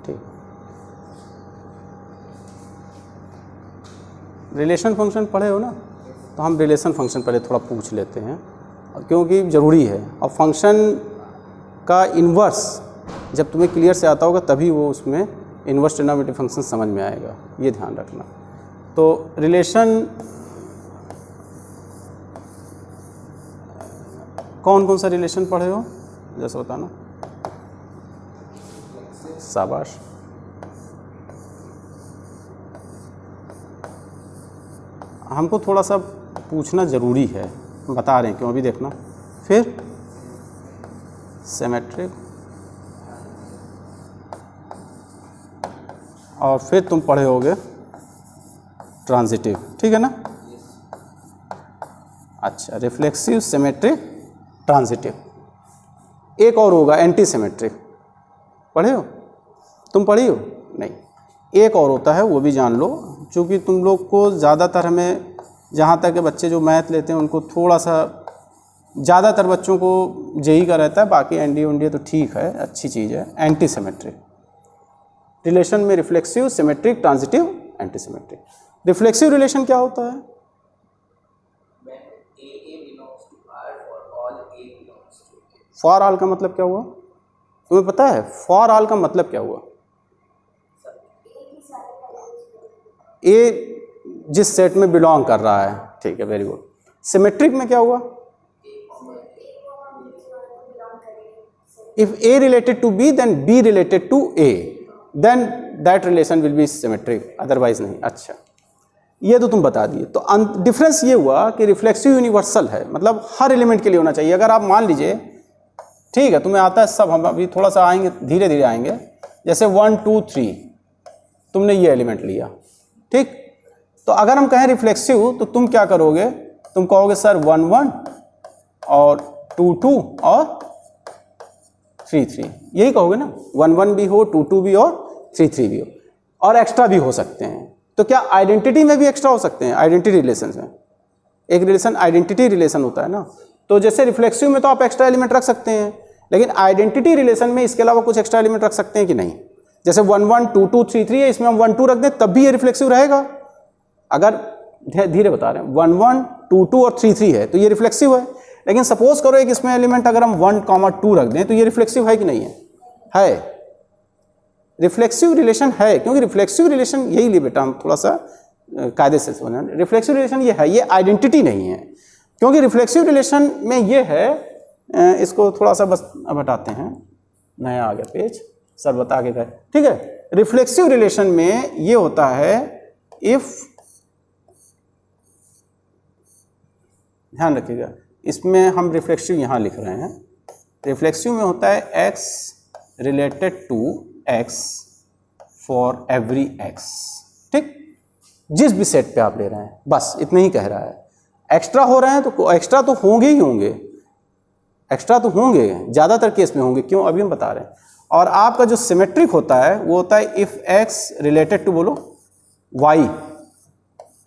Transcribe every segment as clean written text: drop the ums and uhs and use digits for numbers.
ठीक, relation function पढ़े हो ना, तो हम रिलेशन फंक्शन पहले थोड़ा पूछ लेते हैं क्योंकि ज़रूरी है। और फंक्शन का इन्वर्स जब तुम्हें क्लियर से आता होगा तभी वो उसमें इन्वर्स ट्रिग्नोमेट्रिक फंक्शन समझ में आएगा, ये ध्यान रखना। तो रिलेशन कौन कौन सा रिलेशन पढ़े हो जैसा बताना। शाबाश। हमको थोड़ा सा पूछना ज़रूरी है, बता रहे हैं क्यों, अभी देखना। फिर सिमेट्रिक, और फिर तुम पढ़े होगे ट्रांजिटिव, ठीक है ना। अच्छा, रिफ्लेक्सिव, सिमेट्रिक, ट्रांजिटिव। एक और होगा एंटी सिमेट्रिक, पढ़े हो तुम, पढ़ी हो नहीं। एक और होता है, वो भी जान लो, क्योंकि तुम लोग को ज़्यादातर, हमें जहाँ तक के बच्चे जो मैथ लेते हैं उनको थोड़ा सा, ज़्यादातर बच्चों को जेई का रहता है, बाकी एनडीए उनडीए तो ठीक है, अच्छी चीज़ है। एंटी सिमेट्रिक रिलेशन में reflexive, symmetric, transitive, anti symmetric. Reflexive relation क्या होता है? फॉर ऑल का मतलब क्या हुआ, तुम्हें पता है? फॉर ऑल का मतलब क्या हुआ? ए जिस सेट में बिलोंग कर रहा है, ठीक है, वेरी गुड। सिमेट्रिक में क्या हुआ? If A related to B then B related to A, then that relation will be symmetric, otherwise नहीं। अच्छा, ये तो तुम बता दिए। तो डिफरेंस ये हुआ कि रिफ्लेक्सिव यूनिवर्सल है, मतलब हर एलिमेंट के लिए होना चाहिए। अगर आप मान लीजिए, ठीक है, तुम्हें आता है सब, हम अभी थोड़ा सा आएंगे, धीरे धीरे आएंगे। जैसे 1 2 3 तुमने ये एलिमेंट लिया, ठीक। तो अगर हम कहें रिफ्लेक्सिव, तो तुम क्या करोगे? तुम कहोगे सर 1 1 और 2 2 और 3 3, यही कहोगे ना। 1 1 भी हो, 2 2 भी और 3 3 भी हो, और एक्स्ट्रा भी हो सकते हैं। तो क्या आइडेंटिटी में भी एक्स्ट्रा हो सकते हैं? आइडेंटिटी रिलेशन में एक रिलेशन आइडेंटिटी रिलेशन होता है ना। तो जैसे रिफ्लेक्सिव में तो आप एक्स्ट्रा एलिमेंट रख सकते हैं, लेकिन आइडेंटिटी रिलेशन में इसके अलावा कुछ एक्स्ट्रा एलिमेंट रख सकते हैं कि नहीं? जैसे 1 1 2 2 3 3 है, इसमें हम 1 2 रख दें तब भी ये रिफ्लेक्सिव रहेगा। अगर धीरे बता रहे हैं, 1 1 2 2 और 3 3 है तो ये रिफ्लेक्सिव है। लेकिन सपोज करो एक इसमें एलिमेंट अगर हम 1 2 रख दें तो ये रिफ्लेक्सिव है कि नहीं है? है, रिफ्लेक्सिव रिलेशन है। क्योंकि रिफ्लेक्सिव रिलेशन, यही लिए बेटा हम थोड़ा सा कायदे से समझना, रिफ्लेक्सिव रिलेशन ये है, ये आइडेंटिटी नहीं है। क्योंकि रिफ्लेक्सिव रिलेशन में ये है, इसको थोड़ा सा बस अब हटाते हैं, नया आ गया पेज, सर बता के गए, ठीक है। रिफ्लेक्सिव रिलेशन में ये होता है, इफ, ध्यान रखिएगा, इसमें हम रिफ्लेक्सिव यहाँ लिख रहे हैं। रिफ्लेक्सिव में होता है x related to x for every x, ठीक। जिस भी सेट पे आप ले रहे हैं, बस इतना ही कह रहा है। एक्स्ट्रा हो रहे हैं तो एक्स्ट्रा तो होंगे ही होंगे, एक्स्ट्रा तो होंगे, ज़्यादातर केस में होंगे। क्यों? अभी हम बता रहे हैं। और आपका जो सिमेट्रिक होता है वो होता है इफ x रिलेटेड टू, बोलो, y,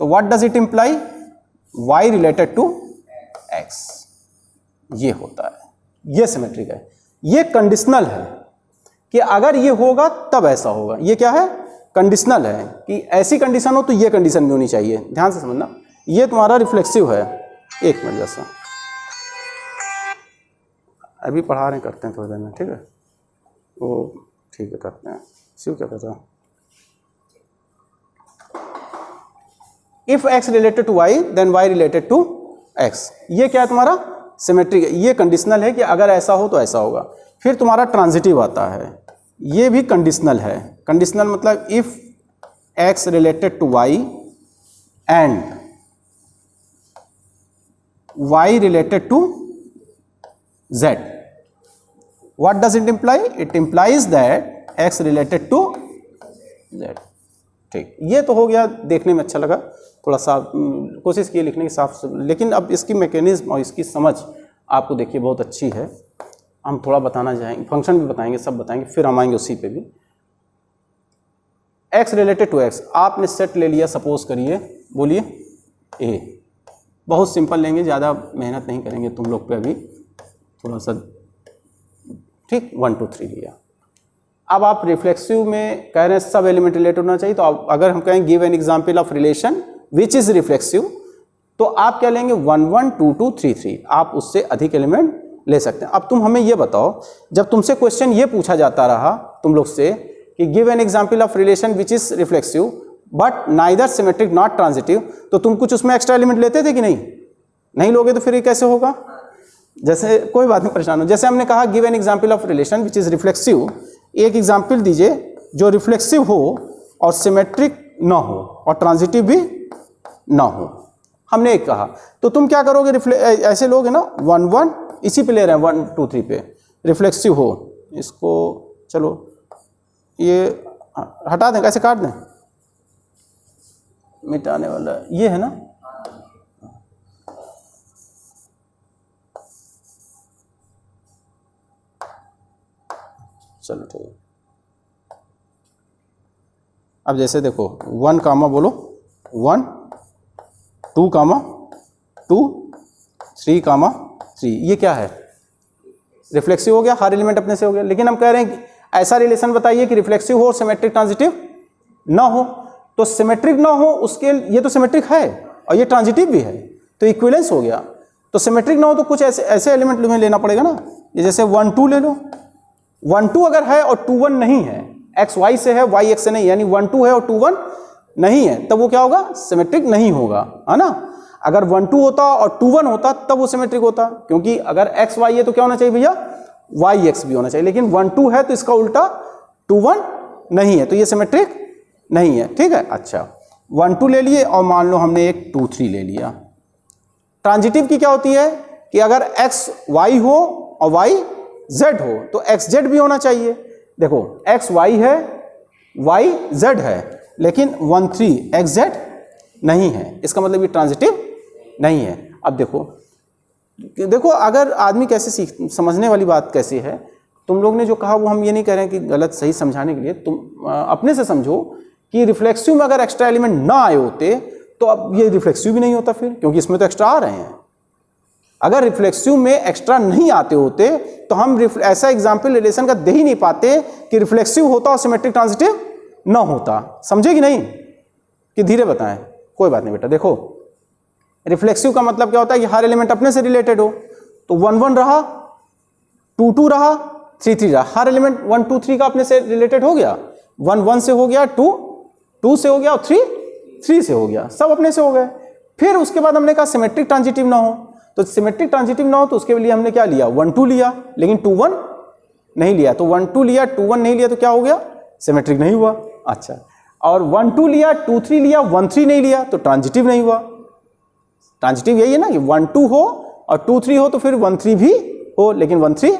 तो what does it imply? y related to x, ये होता है, ये सिमेट्रिक है। ये कंडीशनल है कि अगर ये होगा तब ऐसा होगा। ये क्या है? कंडीशनल है कि ऐसी कंडीशन हो तो ये कंडीशन भी होनी चाहिए। ध्यान से समझना, ये तुम्हारा रिफ्लेक्सिव है। एक मिनट जैसा अभी पढ़ा रहे हैं, करते हैं थोड़ी देर में, ठीक है। वो ठीक है, करते हैं। शिव क्या कहता है? If x related to y then y related to x, ये क्या है तुम्हारा? सिमेट्रिक है। ये कंडीशनल है कि अगर ऐसा हो तो ऐसा होगा। फिर तुम्हारा ट्रांजिटिव आता है, ये भी कंडीशनल है। कंडीशनल मतलब if x related to y and y related to z, what does it imply? It implies that x related to z, ठीक। ये तो हो गया, देखने में अच्छा लगा, थोड़ा सा कोशिश की लिखने की साफ, लेकिन अब इसकी मैकेनिज्म और इसकी समझ आपको देखिए बहुत अच्छी है। हम थोड़ा बताना चाहेंगे, फंक्शन भी बताएंगे, सब बताएंगे, फिर हम आएंगे उसी पे भी। x रिलेटेड टू x, आपने सेट ले लिया, सपोज करिए, बोलिए a, बहुत सिंपल लेंगे, ज़्यादा मेहनत नहीं करेंगे तुम लोग पे अभी, थोड़ा सा, ठीक। 1 2 3 लिया। अब आप रिफ्लेक्सिव में कह रहे हैं सब एलिमेंट रिलेटेड होना चाहिए, तो आप अगर हम कहें give an example of relation which is reflexive, तो आप क्या लेंगे 1 1 2 2 3 3, आप उससे अधिक एलिमेंट ले सकते हैं। अब तुम हमें ये बताओ, जब तुमसे क्वेश्चन ये पूछा जाता रहा तुम लोग से कि give an example of relation which is reflexive but neither symmetric not transitive, तो तुम कुछ उसमें एक्स्ट्रा एलिमेंट लेते थे कि नहीं? नहीं लोगे तो फिर ये कैसे होगा? जैसे कोई बात नहीं, परेशान हो। जैसे हमने कहा give an example of relation which is reflexive, एक एग्जांपल दीजिए जो रिफ्लेक्सिव हो और सिमेट्रिक ना हो और ट्रांजिटिव भी ना हो। हमने एक कहा, तो तुम क्या करोगे? ऐसे लोग है ना 1 1, इसी पे ले रहे हैं 1 2 3 पे, रिफ्लेक्सिव हो, इसको चलो ये हटा दें, कैसे काट दें, मिटाने वाला ये है ना, चलो ठीक है। अब जैसे देखो 1 कामा बोलो 1 2 कामा 2 3 कामा 3, ये क्या है? रिफ्लेक्सिव हो गया, हर एलिमेंट अपने से हो गया। लेकिन हम कह रहे हैं कि ऐसा रिलेशन बताइए कि रिफ्लेक्सिव हो और सिमेट्रिक ट्रांजिटिव ना हो। तो सिमेट्रिक ना हो उसके, ये तो सिमेट्रिक है और ये ट्रांजिटिव भी है, तो इक्विवेलेंस हो गया। तो सिमेट्रिक ना हो तो कुछ ऐसे एलिमेंट तुम्हें लेना पड़ेगा ना, ये जैसे 1 2 ले लो। 1 2 अगर है और 2 1 नहीं है, x y से है y x से नहीं, यानी 1 2 है और 2 1 नहीं है, तब वो क्या होगा? सिमेट्रिक नहीं होगा, है ना। अगर 1 2 होता और 2 1 होता तब वो सिमेट्रिक होता, क्योंकि अगर x y है तो क्या होना चाहिए भैया? y x भी होना चाहिए। लेकिन 1 2 है तो इसका उल्टा 2 1 नहीं है, तो ये सिमेट्रिक नहीं है। ठीक है, अच्छा 1 2 ले लिए और मान लो हमने एक 2 3 ले लिया। ट्रांजिटिव की क्या होती है कि अगर x y हो और y z हो तो x z भी होना चाहिए। देखो x y है y z है, लेकिन 1 3 x z नहीं है, इसका मतलब ये ट्रांजिटिव नहीं है। अब देखो अगर आदमी कैसे समझने वाली बात कैसे है, तुम लोग ने जो कहा वो हम ये नहीं कह रहे हैं कि गलत सही समझाने के लिए, तुम अपने से समझो कि रिफ्लेक्सिव में अगर एक्स्ट्रा एलिमेंट ना आए होते तो अब ये रिफ्लेक्सिव भी नहीं होता फिर, क्योंकि इसमें तो एक्स्ट्रा आ रहे हैं। अगर रिफ्लेक्सिव में एक्स्ट्रा नहीं आते होते तो हम ऐसा एग्जाम्पल रिलेशन का दे ही नहीं पाते कि रिफ्लेक्सिव होता और सिमेट्रिक ट्रांजिटिव ना होता। समझे कि नहीं, कि धीरे बताएं? कोई बात नहीं बेटा। देखो रिफ्लेक्सिव का मतलब क्या होता है कि हर एलिमेंट अपने से रिलेटेड हो, तो 1 1 रहा, 2 2 रहा, 3 3 रहा, हर एलिमेंट 1 2 3 का अपने से रिलेटेड हो गया। 1 1 से हो गया, 2 2 से हो गया और 3 3 से हो गया, सब अपने से हो गए। फिर उसके बाद हमने कहा सिमेट्रिक ट्रांजिटिव ना हो, तो सिमेट्रिक ट्रांजिटिव ना हो तो उसके लिए हमने क्या लिया? 1 2 लिया, लेकिन 2 1 नहीं लिया। तो 1 2 लिया, 2 1 नहीं लिया, तो क्या हो गया? सिमेट्रिक नहीं हुआ। अच्छा, और 1 2 लिया, 2 3 लिया, 1 3 नहीं लिया, तो ट्रांजिटिव नहीं हुआ। ट्रांजिटिव यही है ना कि 1 2 हो और 2 3 हो तो फिर 1 3 भी हो, लेकिन 1 3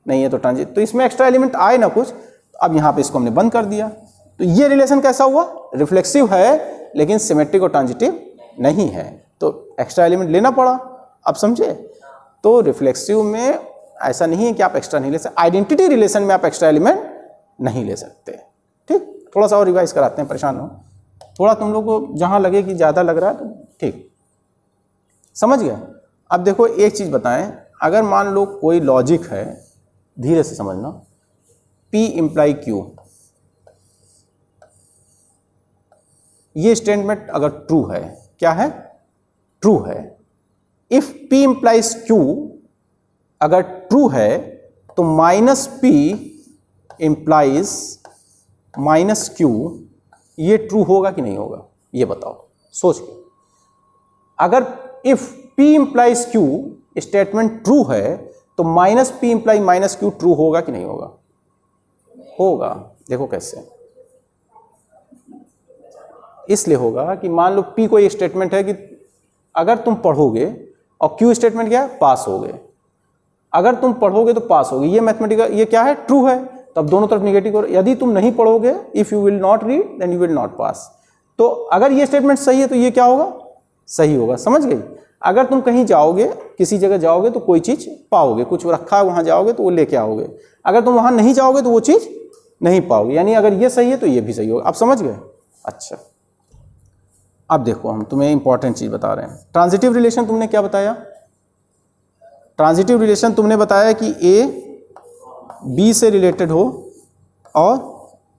नहीं है तो ट्रांजिटिव। तो इसमें एक्स्ट्रा एलिमेंट आए ना कुछ, अब यहाँ पे इसको हमने बंद कर दिया। तो ये रिलेशन कैसा हुआ? रिफ्लेक्सिव है लेकिन सिमेट्रिक और ट्रांजिटिव नहीं है, तो एक्स्ट्रा एलिमेंट लेना पड़ा। अब समझे? तो रिफ्लेक्सिव में ऐसा नहीं है कि आप एक्स्ट्रा नहीं ले सकते, आइडेंटिटी रिलेशन में आप एक्स्ट्रा एलिमेंट नहीं ले सकते। ठीक, थोड़ा सा और रिवाइज कराते हैं, परेशान हो थोड़ा, तुम लोग को जहाँ लगे कि ज़्यादा लग रहा है तो ठीक समझ गए। अब देखो एक चीज़ बताएं, अगर मान लो कोई लॉजिक है, धीरे से समझना, P इम्प्लाई Q, ये स्टेटमेंट अगर ट्रू है, क्या है? ट्रू है। इफ P इम्प्लाइज Q अगर ट्रू है तो minus P implies minus Q, ये ट्रू होगा कि नहीं होगा? ये बताओ सोच के। अगर if P implies Q statement true है तो minus P imply minus Q true होगा कि नहीं होगा? होगा। देखो कैसे, इसलिए होगा कि मान लो P कोई स्टेटमेंट है कि अगर तुम पढ़ोगे, और Q स्टेटमेंट क्या है? पास हो गए। अगर तुम पढ़ोगे तो पास होगे, ये मैथमेटिकल, ये क्या है? ट्रू है। तो अब दोनों तरफ निगेटिव हो। यदि तुम नहीं पढ़ोगे, if you will not read then you will not pass. तो अगर ये स्टेटमेंट सही है तो ये क्या होगा? सही होगा। समझ गई? अगर तुम कहीं जाओगे, किसी जगह जाओगे तो कोई चीज़ पाओगे, कुछ रखा है वहाँ जाओगे तो वो लेके आओगे। अगर तुम वहाँ नहीं जाओगे तो वो चीज़ नहीं पाओगे, यानी अगर ये सही है तो ये भी सही होगा। आप समझ गए? अच्छा, अब देखो हम तुम्हें इंपॉर्टेंट चीज़ बता रहे हैं। ट्रांजिटिव रिलेशन तुमने क्या बताया? ट्रांजिटिव रिलेशन तुमने बताया कि A B से रिलेटेड हो और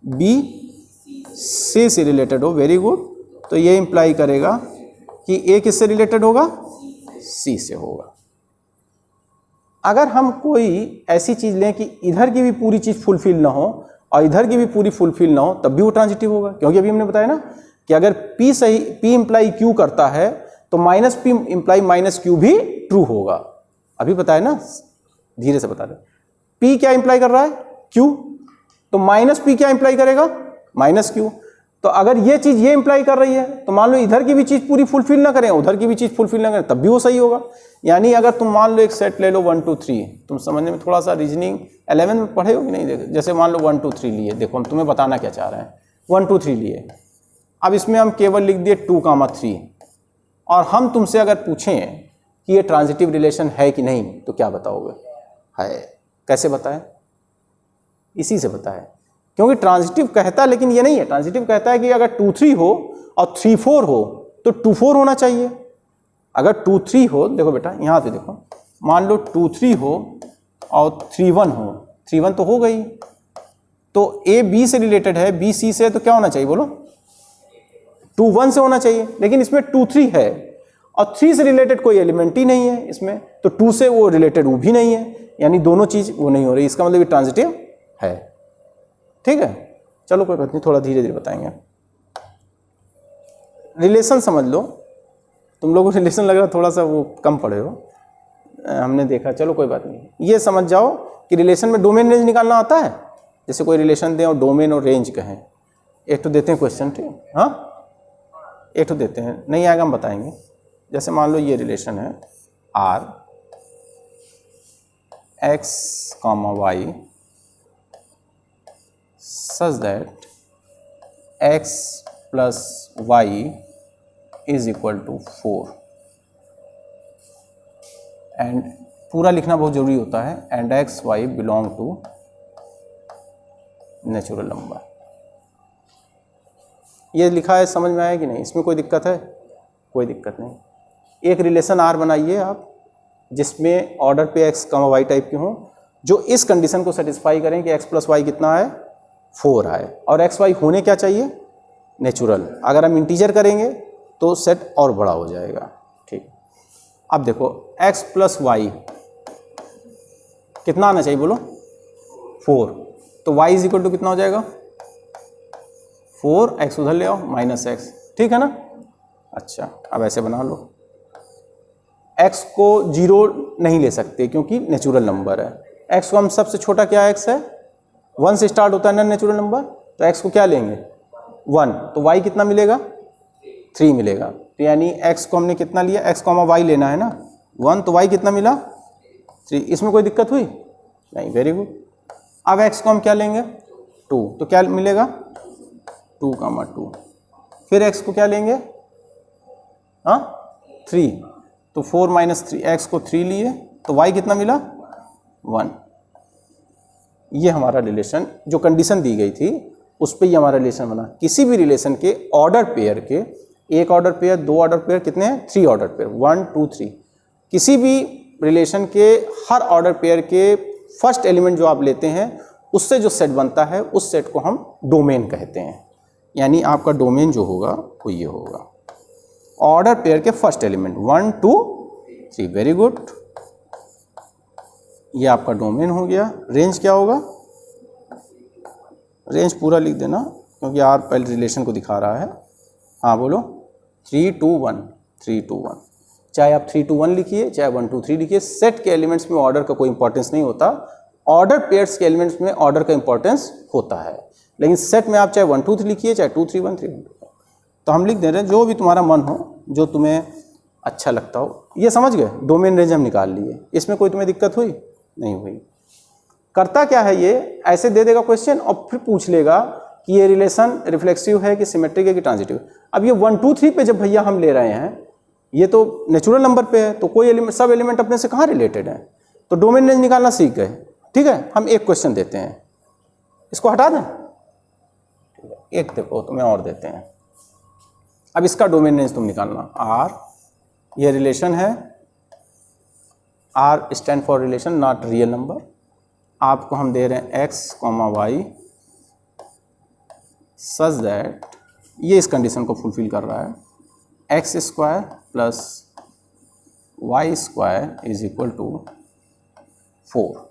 बी सी से रिलेटेड हो, वेरी गुड। तो ये इंप्लाई करेगा कि ए किससे रिलेटेड होगा, सी से होगा। अगर हम कोई ऐसी चीज़ लें कि इधर की भी पूरी चीज़ फुलफिल ना हो और इधर की भी पूरी फुलफिल ना हो, तब भी वो ट्रांजिटिव होगा, क्योंकि अभी हमने बताया ना कि अगर P सही, P इंप्लाई Q करता है तो minus P imply minus Q भी ट्रू होगा। अभी बताया ना, धीरे से बता रहे। P क्या इंप्लाई कर रहा है, Q, तो माइनस P क्या इंप्लाई करेगा, माइनस Q। तो अगर ये चीज़ ये इंप्लाई कर रही है तो मान लो इधर की भी चीज़ पूरी फुलफिल ना करें, उधर की भी चीज़ फुलफिल ना करें, तब भी वो सही होगा। यानी अगर तुम मान लो एक सेट ले लो 1 2 3, तुम समझने में थोड़ा सा रीजनिंग 11 में पढ़े हो कि नहीं, देखो जैसे मान लो 1 2 3 लिए, देखो हम तुम्हें बताना क्या चाह रहे हैं। 1 2 3 लिए, अब इसमें हम केवल लिख दिए 2 3, और हम तुमसे अगर पूछें कि ये ट्रांजिटिव रिलेशन है कि नहीं, तो क्या बताओगे, है। कैसे बताएं, इसी से बताएं, क्योंकि ट्रांजिटिव कहता है, लेकिन ये नहीं है। ट्रांजिटिव कहता है कि अगर 2 3 हो और 3 4 हो तो 2 4 होना चाहिए। अगर 2 3 हो, देखो बेटा यहाँ पे देखो, मान लो 2 3 हो और 3 1 हो, 3 1 तो हो गई, तो ए बी से रिलेटेड है, बी सी से, तो क्या होना चाहिए बोलो, 2 1 से होना चाहिए। लेकिन इसमें 2 3 है और 3 से रिलेटेड कोई एलिमेंट ही नहीं है इसमें, तो 2 से वो रिलेटेड वो भी नहीं है, यानी दोनों चीज़ वो नहीं हो रही। इसका मतलब ये ट्रांजिटिव है। ठीक है, चलो कोई बात नहीं, थोड़ा धीरे धीरे बताएंगे। रिलेशन समझ लो, तुम लोगों को रिलेशन लग रहा थोड़ा सा वो कम पढ़े हो, हमने देखा, चलो कोई बात नहीं। ये समझ जाओ कि रिलेशन में डोमेन रेंज निकालना आता है। जैसे कोई रिलेशन दें और डोमेन और रेंज कहें, एक तो देते हैं क्वेश्चन, ठीक, हाँ एक तो देते हैं, नहीं आएगा हम बताएंगे। जैसे मान लो ये रिलेशन है R X, Y such that X plus Y is equal to 4, and पूरा लिखना बहुत जरूरी होता है, and X Y belong to natural number. ये लिखा है, समझ में आया कि नहीं, इसमें कोई दिक्कत है, कोई दिक्कत नहीं। एक रिलेशन R बनाइए आप जिसमें ऑर्डर पे X, Y टाइप के हों, जो इस कंडीशन को सेटिस्फाई करें कि X प्लस वाई कितना है, 4 आए, और एक्स वाई होने क्या चाहिए, नेचुरल। अगर हम इंटीजर करेंगे तो सेट और बड़ा हो जाएगा। ठीक, अब देखो x प्लस वाई कितना आना चाहिए बोलो, 4, तो y इज इक्वल टू कितना हो जाएगा, 4, x उधर ले आओ, माइनस x, ठीक है ना। अच्छा, अब ऐसे बना लो, x को 0 नहीं ले सकते क्योंकि नेचुरल नंबर है। x को हम सबसे छोटा क्या x है, 1 से स्टार्ट होता है ना नेचुरल नंबर, तो x को क्या लेंगे 1, तो y कितना मिलेगा, 3 मिलेगा। तो यानी x को हमने कितना लिया, x को y लेना है ना 1, तो y कितना मिला 3। इसमें कोई दिक्कत हुई नहीं, वेरी गुड। अब x को हम क्या लेंगे 2, तो क्या मिलेगा 2, 2। फिर x को क्या लेंगे, हाँ 3, तो 4 माइनस 3, x को 3 लिए, तो y कितना मिला 1। ये हमारा रिलेशन जो कंडीशन दी गई थी उस पे ये हमारा रिलेशन बना। किसी भी रिलेशन के ऑर्डर पेयर के, एक ऑर्डर पेयर, 2 ऑर्डर पेयर, कितने हैं 3 ऑर्डर पेयर, 1 2 3, किसी भी रिलेशन के हर ऑर्डर पेयर के फर्स्ट एलिमेंट जो आप लेते हैं उससे जो सेट बनता है उस सेट को हम डोमेन कहते हैं। यानी आपका डोमेन जो होगा वो ये होगा, ऑर्डर पेयर के फर्स्ट एलिमेंट 1 2 3, वेरी गुड। ये आपका डोमेन हो गया। रेंज क्या होगा, रेंज पूरा लिख देना क्योंकि R पहले रिलेशन को दिखा रहा है। हाँ बोलो, 3 2 1, 3 2 1, चाहे आप 3 2 1 लिखिए, चाहे 1 2 3 लिखिए, सेट के एलिमेंट्स में ऑर्डर का कोई इंपॉर्टेंस नहीं होता, ऑर्डर पेयर्स के एलिमेंट्स में ऑर्डर का इंपॉर्टेंस होता है। लेकिन सेट में आप चाहे 1 2 3 लिखिए, चाहे 2 3 1 3 1 2, तो हम लिख दे रहे हैं जो भी तुम्हारा मन हो, जो तुम्हें अच्छा लगता हो। ये समझ गए, डोमेन रेंज हम निकाल लिए, इसमें कोई तुम्हें दिक्कत हुई नहीं हुई। करता क्या है, ये ऐसे दे देगा क्वेश्चन और फिर पूछ लेगा कि ये रिलेशन रिफ्लेक्सिव है कि सिमेट्रिक है कि ट्रांजिटिव। अब ये 1 2 3 पे जब भैया हम ले रहे हैं, ये तो नेचुरल नंबर पे है, तो कोई एलिमेंट, सब एलिमेंट अपने से कहाँ रिलेटेड है, तो डोमेन रेंज निकालना सीख गए। ठीक है, हम एक क्वेश्चन देते हैं, इसको हटा दें, ठीक है, एक देखो तुम्हें और देते हैं। अब इसका डोमेन रेंज तुम निकालना। R, ये रिलेशन है, R stand for relation not real number. आपको हम दे रहे हैं X, Y सच दैट, ये इस कंडीशन को फुलफिल कर रहा है, x square plus y square is equal to 4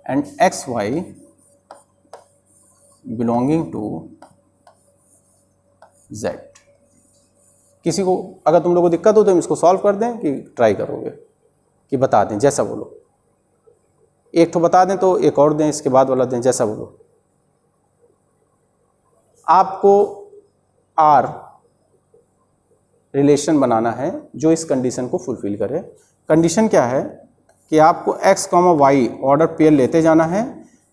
and x y belonging to z। किसी को अगर तुम लोगों को दिक्कत हो तो हम इसको सॉल्व कर दें कि ट्राई करोगे कि बता दें, जैसा बोलो। एक तो बता दें तो एक और दें, इसके बाद वाला दें, जैसा बोलो। आपको आर रिलेशन बनाना है जो इस कंडीशन को फुलफिल करे। कंडीशन क्या है कि आपको x, y ऑर्डर पेयर लेते जाना है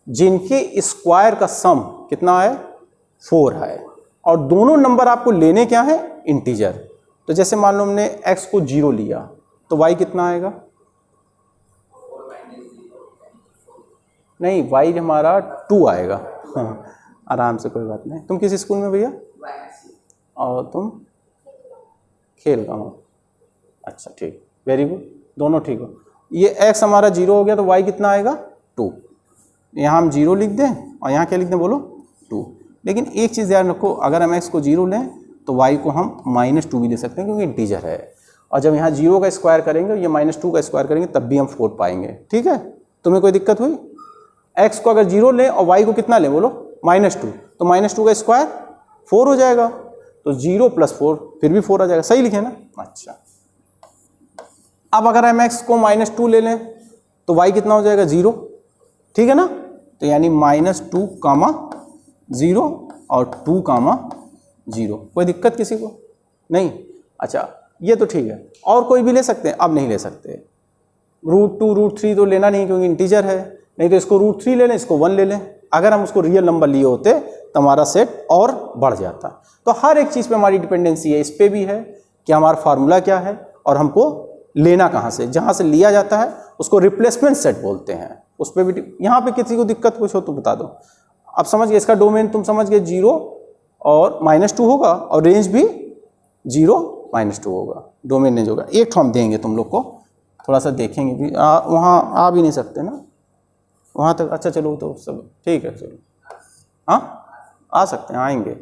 जिनके स्क्वायर का सम कितना है, 4 है, और दोनों नंबर आपको लेने क्या है, इंटीजर। तो जैसे मान लो हमने x को 0 लिया तो y कितना आएगा, नहीं y हमारा 2 आएगा। हाँ, आराम से, कोई बात नहीं। तुम किस स्कूल में भैया, और तुम खेल का हो, अच्छा ठीक, वेरी गुड, दोनों ठीक हो। ये x हमारा 0 हो गया तो y कितना आएगा, 2। यहाँ हम 0 लिख दें और यहाँ क्या लिख दें बोलो, 2। लेकिन एक चीज़ ध्यान रखो, अगर हम x को 0 लें तो y को हम -2 भी ले सकते हैं क्योंकि इंटीजर है, और जब यहाँ 0 का स्क्वायर करेंगे, ये -2 का स्क्वायर करेंगे, तब भी हम 4 पाएंगे। ठीक है, तुम्हें कोई दिक्कत हुई? x को अगर 0 लें और y को कितना लें बोलो, -2, तो -2 का स्क्वायर 4 हो जाएगा, तो 0 + 4 फिर भी 4 आ जाएगा, सही लिखे ना। अच्छा, अब अगर हम x को -2 ले लें तो y कितना हो जाएगा, 0, ठीक है ना। तो यानी -2, 0 और 2, 0। कोई दिक्कत किसी को नहीं? अच्छा, ये तो ठीक है। और कोई भी ले सकते हैं? अब नहीं ले सकते। √2, √3 तो लेना नहीं क्योंकि इंटीजर है, नहीं तो इसको √3 ले लें, इसको 1 ले लें। अगर हम उसको रियल नंबर लिए होते तो हमारा सेट और बढ़ जाता। तो हर एक चीज़ पे हमारी डिपेंडेंसी है, इस पे भी है कि हमारा फार्मूला क्या है और हमको लेना कहाँ से। जहाँ से लिया जाता है उसको रिप्लेसमेंट सेट बोलते हैं, उस पर भी। यहाँ पे किसी को दिक्कत कुछ हो तो बता दो। अब समझ गए, इसका डोमेन तुम समझ गए, 0 और -2 होगा, और रेंज भी 0 -2 होगा, डोमेन रेंज होगा। एक हम देंगे तुम लोग को, थोड़ा सा देखेंगे भी, वहाँ आ भी नहीं सकते ना वहाँ तक। अच्छा चलो, तो सब ठीक है, चलो हाँ आ सकते हैं, आएंगे।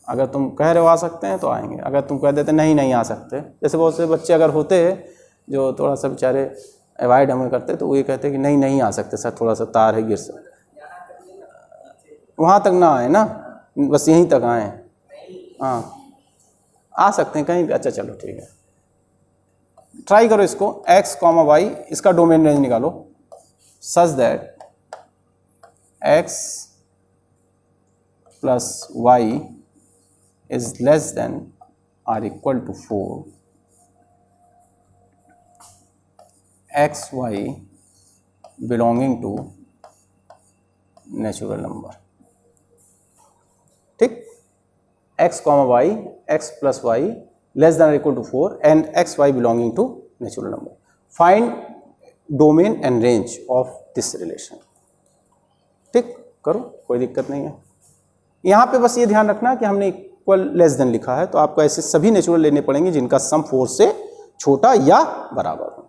अगर तुम कह रहे हो आ सकते हैं तो आएंगे, अगर तुम कह देते नहीं नहीं आ सकते, जैसे बहुत से बच्चे अगर होते हैं जो थोड़ा सा बेचारे अवॉइड हमें करते तो वो ये कहते हैं कि नहीं नहीं आ सकते सर, थोड़ा सा तार है, गिर सकते, वहाँ तक ना आए ना, बस यहीं तक आए। हाँ आ सकते हैं कहीं भी। अच्छा चलो ठीक है, ट्राई करो इसको, x, y, इसका डोमेन रेंज निकालो such that x + y is less than or equal to 4, x, y belonging to natural number। ठीक, x, y, x + y less than or equal to 4 and x, y belonging to natural number। Find domain and range of this relation। ठीक, करो, कोई दिक्कत नहीं है। यहाँ पे बस ये ध्यान रखना कि हमने इक्वल लेस देन लिखा है, तो आपको ऐसे सभी नेचुरल लेने पड़ेंगे जिनका सम 4 से छोटा या बराबर हो।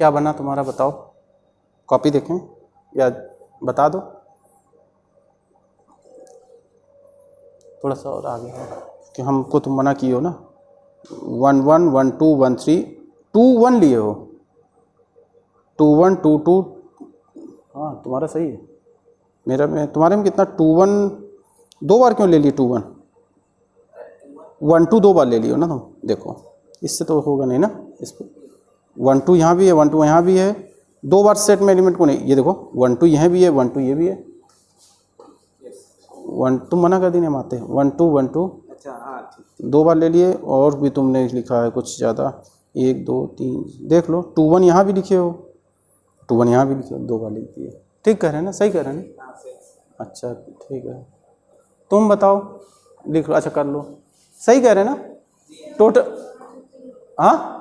क्या बना तुम्हारा बताओ, कॉपी देखें या बता दो, थोड़ा सा और आगे हो कि हमको तुम मना किए हो ना, 1 1 1 2 1 3 2 1 लिए हो, 2 1 2 2, हाँ तुम्हारा सही है, मेरा में तुम्हारे में कितना 2 1 दो बार क्यों ले लिए, 2 1 1 2 दो बार ले लियो ना तुम, देखो इससे तो होगा नहीं ना, इस पर 1 2 यहाँ भी है 1 2 यहाँ भी है, दो बार सेट में एलिमेंट को नहीं, ये देखो 1 2 यहाँ भी है 1 2 ये भी है, 1 तुम मना कर दी नहीं माते, 1 2 1 2, अच्छा हाँ दो बार ले लिए, और भी तुमने लिखा है कुछ ज़्यादा, 1 2 3 देख लो, 2 1 यहाँ भी लिखे हो, 2 1 यहाँ भी लिखे हो, दो बार लिख दिए, ठीक कह रहे हैं ना, सही कह रहे हैं ना, अच्छा ठीक है, तुम बताओ लिख लो, अच्छा कर लो, सही कह रहे हैं ना टोटल, हाँ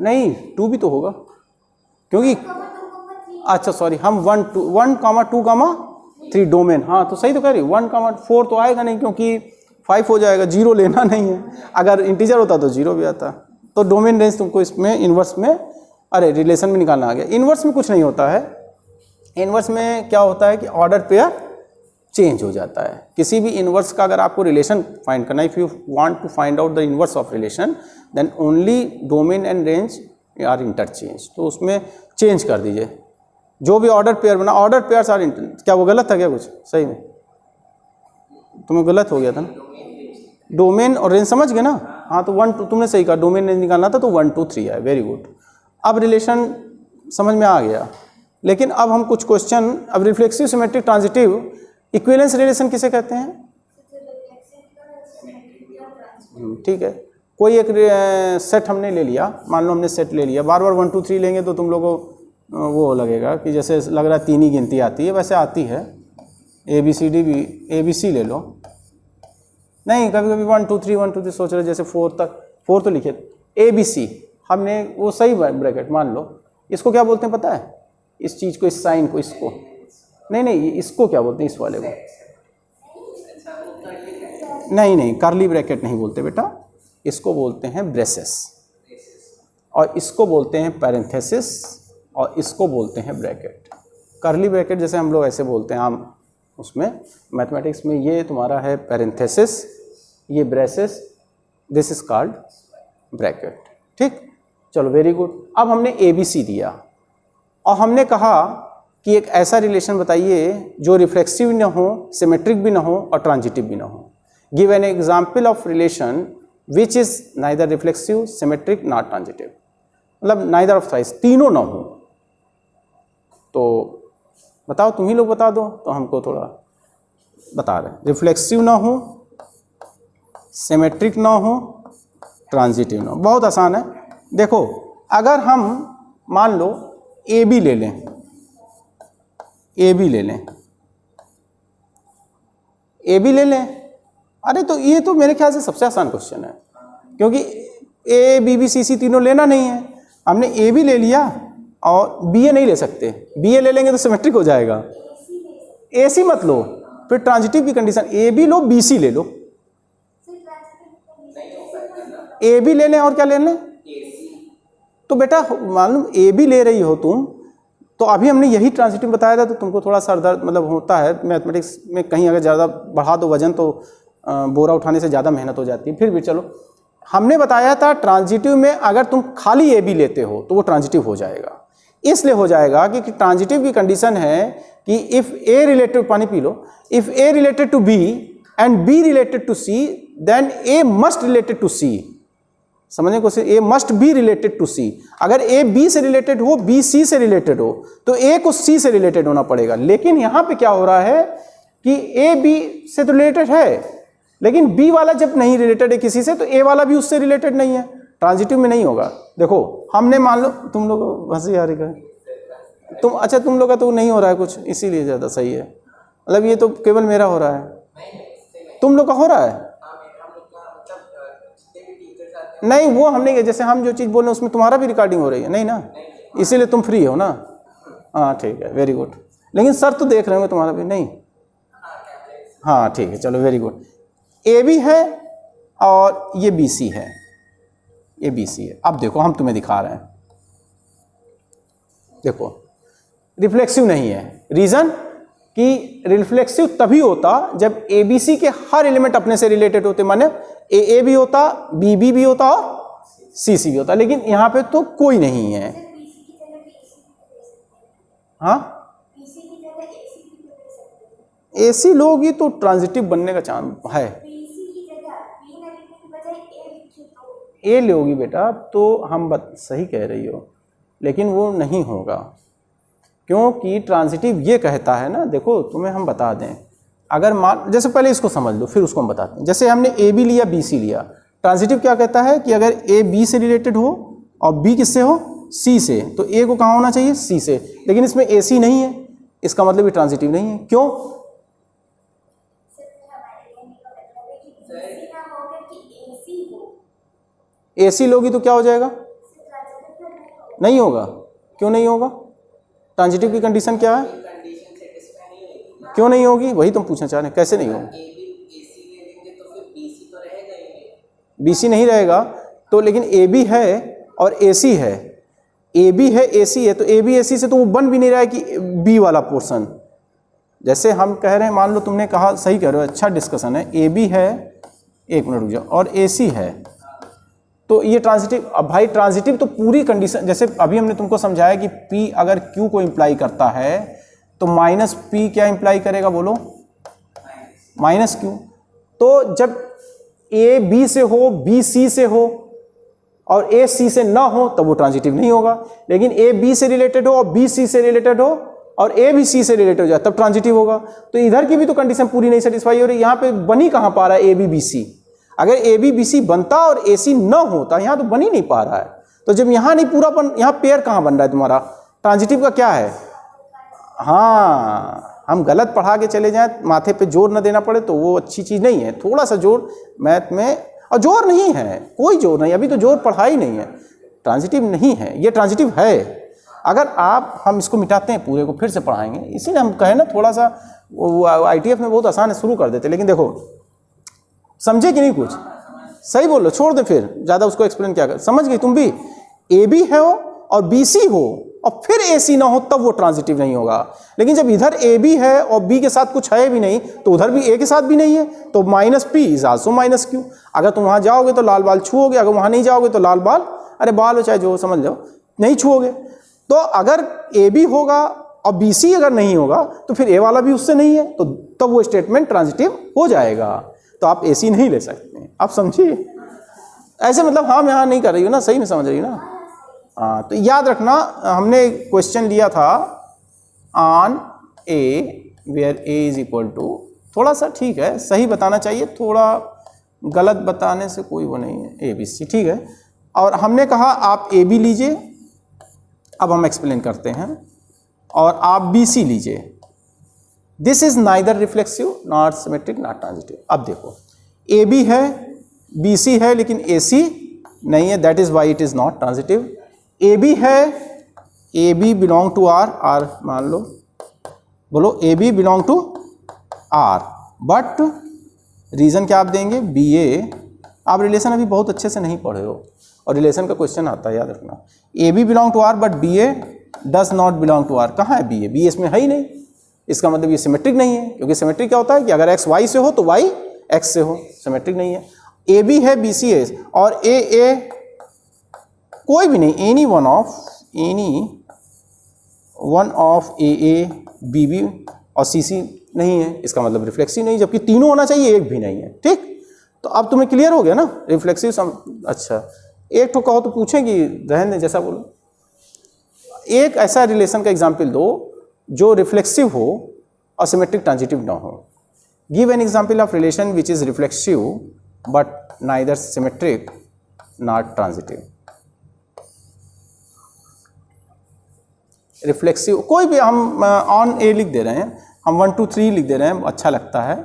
नहीं 2 भी तो होगा, क्योंकि अच्छा सॉरी हम 1 2 1 2 3 डोमेन, हाँ तो सही तो कह रही, 1 4 तो आएगा नहीं क्योंकि 5 हो जाएगा, 0 लेना नहीं है, अगर इंटीजर होता तो 0 भी आता, तो डोमेन रेंज तुमको इसमें इन्वर्स में, अरे रिलेशन में निकालना आ गया, इन्वर्स में कुछ नहीं होता है, इन्वर्स में क्या होता है कि ऑर्डर पेयर चेंज हो जाता है, किसी भी इन्वर्स का अगर आपको रिलेशन फाइंड करना, if you want to find out the inverse of relation then only domain and range are interchange, तो उसमें चेंज कर दीजिए, जो भी ऑर्डर पेयर बना, ऑर्डर पेयर्स आर इंटर, क्या वो गलत था क्या कुछ, सही में तुम्हें गलत हो गया था ना, डोमेन और रेंज समझ गए ना, हाँ तो 1 2 तुमने सही कहा, डोमेन रेंज निकालना था तो 1 2 3 है, वेरी गुड, अब रिलेशन समझ में आ गया, लेकिन अब हम कुछ क्वेश्चन, अब reflexive symmetric transitive equivalence relation किसे कहते हैं, ठीक है, कोई एक सेट हमने ले लिया, मान लो हमने सेट ले लिया, बार बार 1 2 3 लेंगे तो तुम लोगों को वो लगेगा कि जैसे लग रहा है 3 ही गिनती आती है, वैसे आती है, ABCD भी ABC ले लो, नहीं कभी कभी 1 2 3 1 2 3 सोच रहे जैसे 4 तक, 4 तो लिखे ABC, हमने वो सही ब्रैकेट मान लो, इसको क्या बोलते हैं पता है, इस चीज़ को, इस साइन को, इसको नहीं इसको क्या बोलते हैं, इस वाले को, नहीं कर्ली ब्रैकेट नहीं बोलते बेटा, इसको बोलते हैं ब्रेसेस, और इसको बोलते हैं पैरेंथेसिस, और इसको बोलते हैं ब्रैकेट, कर्ली ब्रैकेट जैसे हम लोग ऐसे बोलते हैं आम, उसमें मैथमेटिक्स में ये तुम्हारा है पैरेंथेसिस, ये braces, this is called bracket, ठीक, चलो वेरी गुड, अब हमने ABC दिया और हमने कहा कि एक ऐसा रिलेशन बताइए जो रिफ्लेक्सिव भी ना हो, सिमेट्रिक भी ना हो और ट्रांजिटिव भी ना हो, give an example of relation which is neither reflexive symmetric not transitive, मतलब नाइदर ऑफ थ्राइस, तीनों ना हो, तो बताओ, तुम ही लोग बता दो, तो हमको थोड़ा बता रहे हैं, रिफ्लेक्सिव ना हो, सिमेट्रिक ना हो, ट्रांजिटिव ना हो, बहुत आसान है, देखो अगर हम मान लो AB ले लें, AB ले लें, अरे तो ये तो मेरे ख्याल से सबसे आसान क्वेश्चन है, क्योंकि A B B C C तीनों लेना नहीं है, हमने AB ले लिया और BA नहीं ले सकते, BA ले लेंगे तो सिमेट्रिक हो जाएगा, AC मत लो, फिर ट्रांजिटिव की कंडीशन AB लो, BC ले लो, AB ले लें और क्या ले लें, तो बेटा मालूम AB ले रही हो तुम, तो अभी हमने यही ट्रांजिटिव बताया था, तो तुमको थोड़ा सर दर्द मतलब होता है मैथमेटिक्स में, कहीं अगर ज़्यादा बढ़ा दो वजन तो बोरा उठाने से ज़्यादा मेहनत हो जाती है, फिर भी चलो, हमने बताया था ट्रांजिटिव में अगर तुम खाली AB लेते हो तो वो ट्रांजिटिव हो जाएगा, इसलिए हो जाएगा कि ट्रांजिटिव की कंडीशन है कि इफ़ A रिलेटेड, पानी पी लो, if A related to B and B related to C then A must related to C, समझने को A must be related to C, अगर A B से रिलेटेड हो, B C से रिलेटेड हो, तो A को C से रिलेटेड होना पड़ेगा, लेकिन यहाँ पे क्या हो रहा है कि A B से तो रिलेटेड है, लेकिन B वाला जब नहीं रिलेटेड है किसी से, तो A वाला भी उससे रिलेटेड नहीं है, ट्रांजिटिव में नहीं होगा, देखो हमने मान लो, तुम लोग हंसी आ रही है, तुम अच्छा तुम लोग का तो नहीं हो रहा है कुछ, इसीलिए ज़्यादा सही है, मतलब ये तो केवल मेरा हो रहा है, तुम लोग का हो रहा है, नहीं वो हमने, जैसे हम जो चीज़ बोल रहे हैं उसमें तुम्हारा भी रिकॉर्डिंग हो रही है, नहीं ना, इसीलिए तुम फ्री हो ना, हाँ ठीक है वेरी गुड, लेकिन सर तो देख रहे होंगे तुम्हारा भी, नहीं हाँ ठीक है चलो वेरी गुड, AB है और ये BC है, ये बी सी है। अब देखो हम तुम्हें दिखा रहे हैं, देखो रिफ्लेक्सिव नहीं है। रीजन कि रिफ्लेक्सिव तभी होता जब ए बी सी के हर एलिमेंट अपने से रिलेटेड होते, माने ए भी होता, बी बी भी होता और सी सी भी होता, लेकिन यहाँ पे तो कोई नहीं है। हाँ, ए सी लोगी तो ट्रांजिटिव बनने का चांस है। ए लोगी बेटा तो हम सही कह रही हो, लेकिन वो नहीं होगा, क्योंकि ट्रांजिटिव ये कहता है ना, देखो तुम्हें हम बता दें, अगर मान, जैसे पहले इसको समझ लो फिर उसको हम बताते हैं। जैसे हमने ए बी लिया, बी सी लिया, ट्रांजिटिव क्या कहता है कि अगर ए बी से रिलेटेड हो और बी किससे हो, सी से, तो ए को कहाँ होना चाहिए, सी से। लेकिन इसमें ए सी नहीं है, इसका मतलब ये ट्रांजिटिव नहीं है। क्यों? ए सी लोगी तो क्या हो जाएगा, नहीं होगा। क्यों नहीं होगा? ट्रांजिटिव की कंडीशन क्या है, क्यों नहीं होगी, वही तुम पूछना चाह रहे हैं, कैसे नहीं होगी? बी सी नहीं रहेगा तो, लेकिन ए बी है और ए सी है, ए बी है ए सी है, तो ए बी ए सी से तो वो बन भी नहीं रहा है कि बी वाला पोर्शन। जैसे हम कह रहे हैं, मान लो तुमने कहा, सही कह रहे हो, अच्छा डिस्कशन है, ए बी है, एक मिनट रुक जाओ, और ए सी है, तो ये ट्रांजिटिव। अब भाई ट्रांजिटिव तो पूरी कंडीशन, जैसे अभी हमने तुमको समझाया कि P अगर Q को इंप्लाई करता है तो माइनस P क्या इंप्लाई करेगा, बोलो, माइनस Q। तो जब A B से हो, B C से हो और A C से ना हो तब वो ट्रांजिटिव नहीं होगा। लेकिन A B से रिलेटेड हो और B C से रिलेटेड हो और A भी C से रिलेटेड हो जाए तब ट्रांजिटिव होगा। तो इधर की भी तो कंडीशन पूरी नहीं सेटिस्फाई हो रही, यहाँ पे बन ही कहाँ पा रहा है A B B C। अगर ए बी बी सी बनता और ए सी न होता, यहाँ तो बन ही नहीं पा रहा है। तो जब यहाँ नहीं पूरा बन, यहाँ पेयर कहाँ बन रहा है तुम्हारा, ट्रांजिटिव का क्या है? हाँ, हम गलत पढ़ा के चले जाएं, माथे पे जोर न देना पड़े तो वो अच्छी चीज़ नहीं है। थोड़ा सा जोर मैथ में, और जोर नहीं है, कोई जोर नहीं, अभी तो जोर पढ़ा ही नहीं है, ट्रांजिटिव नहीं है, ये ट्रांजिटिव है। अगर हम इसको मिटाते हैं पूरे को फिर से पढ़ाएंगे, इसीलिए हम कहें ना थोड़ा सा ITF में बहुत आसान है, शुरू कर देते। लेकिन देखो समझे कि नहीं, कुछ सही बोलो, छोड़ दे फिर ज़्यादा उसको एक्सप्लेन क्या कर, समझ गई तुम भी। ए बी है हो और बी सी हो और फिर ए सी ना हो तब वो ट्रांजिटिव नहीं होगा। लेकिन जब इधर ए बी है और बी के साथ कुछ है भी नहीं तो उधर भी ए के साथ भी नहीं है, तो minus P is also minus Q. अगर तुम वहाँ जाओगे तो लाल बाल छुओगे, अगर वहाँ नहीं जाओगे तो लाल बाल, अरे बाल हो चाहे जो समझ लो, नहीं छुओगे। तो अगर ए बी होगा और बी सी अगर नहीं होगा तो फिर ए वाला भी उससे नहीं है, तो तब वो स्टेटमेंट ट्रांजिटिव हो जाएगा। तो आप ए सी नहीं ले सकते, आप समझिए। ऐसे मतलब हाँ मैं हाँ नहीं कर रही हूँ ना, सही में समझ रही हूँ ना। हाँ, तो याद रखना, हमने क्वेश्चन लिया था on a where a is equal to, थोड़ा सा ठीक है सही बताना चाहिए, थोड़ा गलत बताने से कोई वो नहीं है, ए बी सी, ठीक है। और हमने कहा आप ए बी लीजिए, अब हम एक्सप्लेन करते हैं, और आप बी सी लीजिए। This is neither reflexive not symmetric not transitive. अब देखो ए बी है, बी सी है, लेकिन ए सी नहीं है, that is why it is not transitive. A B है, A B belong to R, R मान लो, बोलो A B belong to are, but reason क्या आप देंगे, बी ए। आप रिलेशन अभी बहुत अच्छे से नहीं पढ़े हो और रिलेशन का क्वेश्चन आता है, याद रखना। A B belong to are but b a does not belong to r. कहाँ है बी ए? बी ए इसमें है ही नहीं, इसका मतलब ये सिमेट्रिक नहीं है, क्योंकि सिमेट्रिक क्या होता है कि अगर एक्स वाई से हो तो वाई एक्स से हो, सिमेट्रिक नहीं है। ए बी है, बी सी है, और ए ए कोई भी नहीं, any one of a a b b और सी सी नहीं है, इसका मतलब रिफ्लेक्सिव नहीं, जबकि तीनों होना चाहिए, एक भी नहीं है। ठीक, तो अब तुम्हें क्लियर हो गया ना रिफ्लेक्सिव। अच्छा, एक तो कहो तो पूछेंगी, रहने दें जैसा बोलो। एक ऐसा रिलेशन का एग्जाम्पल दो जो रिफ्लेक्सिव हो और सिमेट्रिक ट्रांजिटिव ना हो। Give an example of relation which is reflexive but neither symmetric not transitive. Reflexive कोई भी, हम ऑन ए लिख दे रहे हैं, हम 1 2 3 लिख दे रहे हैं, अच्छा लगता है।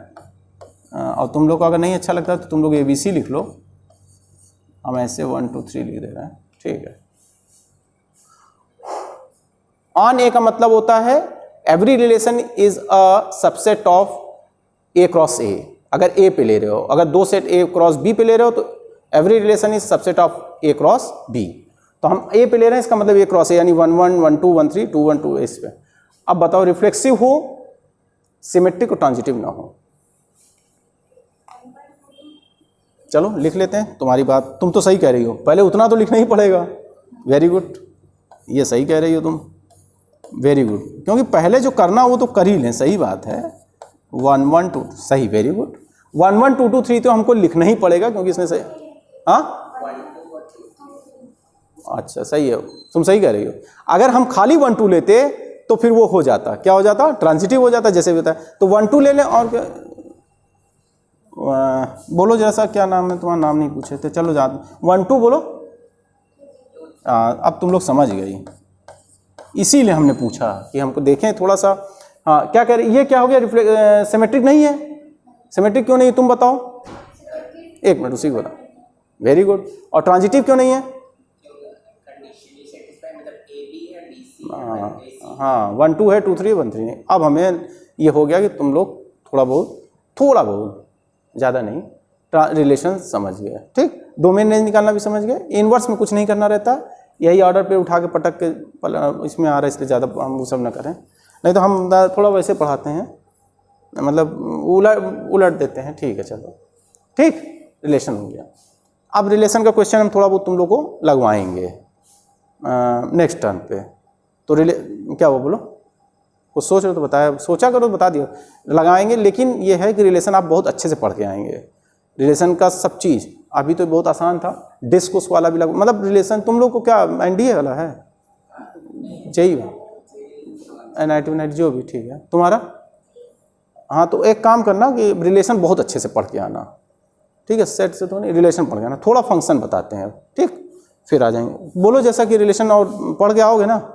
और तुम लोग को अगर नहीं अच्छा लगता तो तुम लोग ए बी सी लिख लो, हम ऐसे 1 2 3 लिख दे रहे हैं, ठीक है। ऑन ए का मतलब होता है every relation is a subset of a cross ए। अगर ए पे ले रहे हो, अगर दो सेट ए क्रॉस बी पे ले रहे हो तो every relation is subset of a cross b. तो हम ए पे ले रहे हैं, इसका मतलब ए क्रॉस ए, यानी 1 1 1 2 1 3 2 1 2 इस पे। अब बताओ रिफ्लेक्सिव हो, सिमेट्रिक और ट्रांजिटिव ना हो। चलो लिख लेते हैं, तुम्हारी बात, तुम तो सही कह रही हो, पहले उतना तो लिखना ही पड़ेगा। वेरी गुड, ये सही कह रही हो तुम, वेरी गुड, क्योंकि पहले जो करना वो तो कर ही लें, सही बात है। 1 1 2 सही, वेरी गुड। 1 1 2 2 3 तो हमको लिखना ही पड़ेगा क्योंकि इसमें से, हाँ अच्छा सही है, तुम सही कह रही हो। अगर हम खाली 1 2 लेते तो फिर वो हो जाता, क्या हो जाता, ट्रांजिटिव हो जाता, जैसे भी होता है। तो 1 2 ले लें, और क्या बोलो जैसा, क्या नाम है तुम्हारा, नाम नहीं पूछे थे, चलो जा 1 2 बोलो। अब तुम लोग समझ गई, इसीलिए हमने पूछा कि हमको देखें थोड़ा सा। हाँ क्या कह रहे, ये क्या हो गया, सिमेट्रिक नहीं है, सिमेट्रिक क्यों नहीं, तुम बताओ, एक मिनट उसी को बताओ, वेरी गुड। और ट्रांजिटिव क्यों नहीं है, हाँ 1 2 है, 2 3 1 3 नहीं। अब हमें ये हो गया कि तुम लोग थोड़ा बहुत ज़्यादा नहीं रिलेशन समझ गए, ठीक। डोमेन नहीं निकालना भी समझ गए, इनवर्स में कुछ नहीं करना रहता, यही ऑर्डर पे उठा के पटक के इसमें आ रहा है, इसलिए ज़्यादा हम वो सब ना करें, नहीं तो हम थोड़ा वैसे पढ़ाते हैं, मतलब उलट देते हैं, ठीक है चलो, ठीक। रिलेशन हो गया। अब रिलेशन का क्वेश्चन हम थोड़ा बहुत तुम लोग को लगवाएंगे नेक्स्ट टर्न पे। तो क्या वो बोलो, कुछ सोच रहे हो तो बताया, सोचा करो तो बता दियो, लगाएंगे। लेकिन ये है कि रिलेशन आप बहुत अच्छे से पढ़ के आएंगे, रिलेशन का सब चीज़। अभी तो बहुत आसान था, डिस्कोर्स वाला भी मतलब रिलेशन तुम लोग को क्या एनडीए वाला है, जेई NIT जो भी, ठीक है तुम्हारा। हाँ तो एक काम करना कि रिलेशन बहुत अच्छे से पढ़ के आना, ठीक है, सेट से तो नहीं, रिलेशन पढ़ के आना। थोड़ा फंक्शन बताते हैं, ठीक, फिर आ जाएंगे। बोलो जैसा कि रिलेशन और पढ़ के आओगे ना,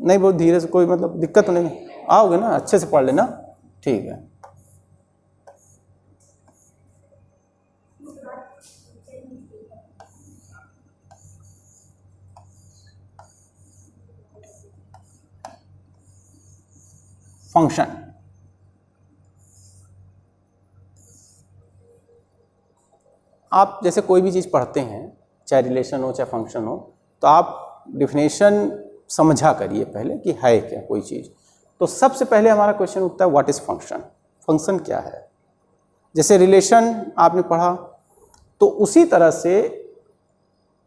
नहीं बहुत धीरे से, कोई मतलब दिक्कत तो नहीं, आओगे ना, अच्छे से पढ़ लेना, ठीक है। फंक्शन, आप जैसे कोई भी चीज़ पढ़ते हैं, चाहे रिलेशन हो चाहे फंक्शन हो, तो आप डिफिनेशन समझा करिए पहले कि है क्या कोई चीज़। तो सबसे पहले हमारा क्वेश्चन उठता है व्हाट इज़ फंक्शन, फंक्शन क्या है। जैसे रिलेशन आपने पढ़ा, तो उसी तरह से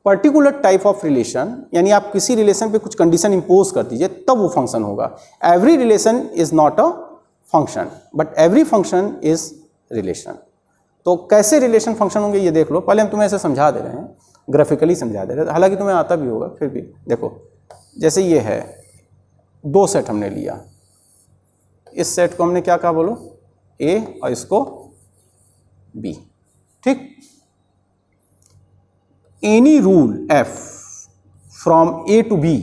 पर्टिकुलर टाइप ऑफ रिलेशन, यानी आप किसी रिलेशन पे कुछ कंडीशन इंपोज कर दीजिए तब वो फंक्शन होगा। Every relation is not a function but every function is relation. तो कैसे रिलेशन फंक्शन होंगे ये देख लो। पहले हम तुम्हें ऐसे समझा दे रहे हैं, ग्राफिकली समझा दे रहे हैं, हालांकि तुम्हें आता भी होगा, फिर भी देखो। जैसे ये है, दो सेट हमने लिया, इस सेट को हमने क्या कहा बोलो, ए, और इसको बी, ठीक। Any rule f from a to b,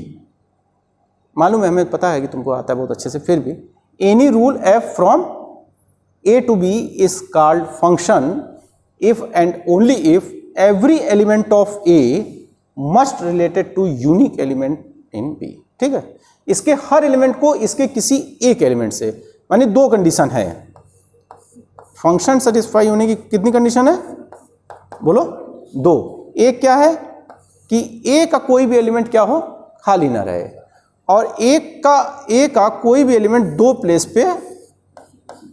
मालूम है, हमें पता है कि तुमको आता है बहुत अच्छे से, फिर भी any rule f from a to b is called function if and only if every element of a must related to unique element in b, ठीक है। इसके हर एलिमेंट को इसके किसी एक एलिमेंट से, माने दो कंडीशन है। फंक्शन सेटिस्फाई होने की कितनी कंडीशन है बोलो, दो। एक क्या है कि ए का कोई भी एलिमेंट क्या हो, खाली ना रहे, और ए का कोई भी एलिमेंट दो प्लेस पे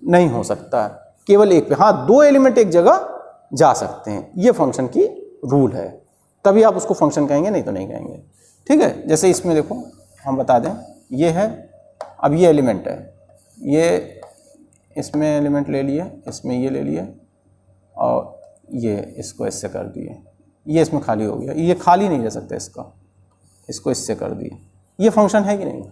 नहीं हो सकता, केवल एक पे। हाँ, दो एलिमेंट एक जगह जा सकते हैं, ये फंक्शन की रूल है, तभी आप उसको फंक्शन कहेंगे, नहीं तो नहीं कहेंगे, ठीक है। जैसे इसमें देखो, हम बता दें, ये है, अब ये एलिमेंट है, ये इसमें एलिमेंट ले लिए, इसमें ये ले लिए, और ये इसको इससे कर दिए, ये इसमें खाली हो गया, ये खाली नहीं रह सकता इसको इससे कर दिए। ये फंक्शन है कि नहीं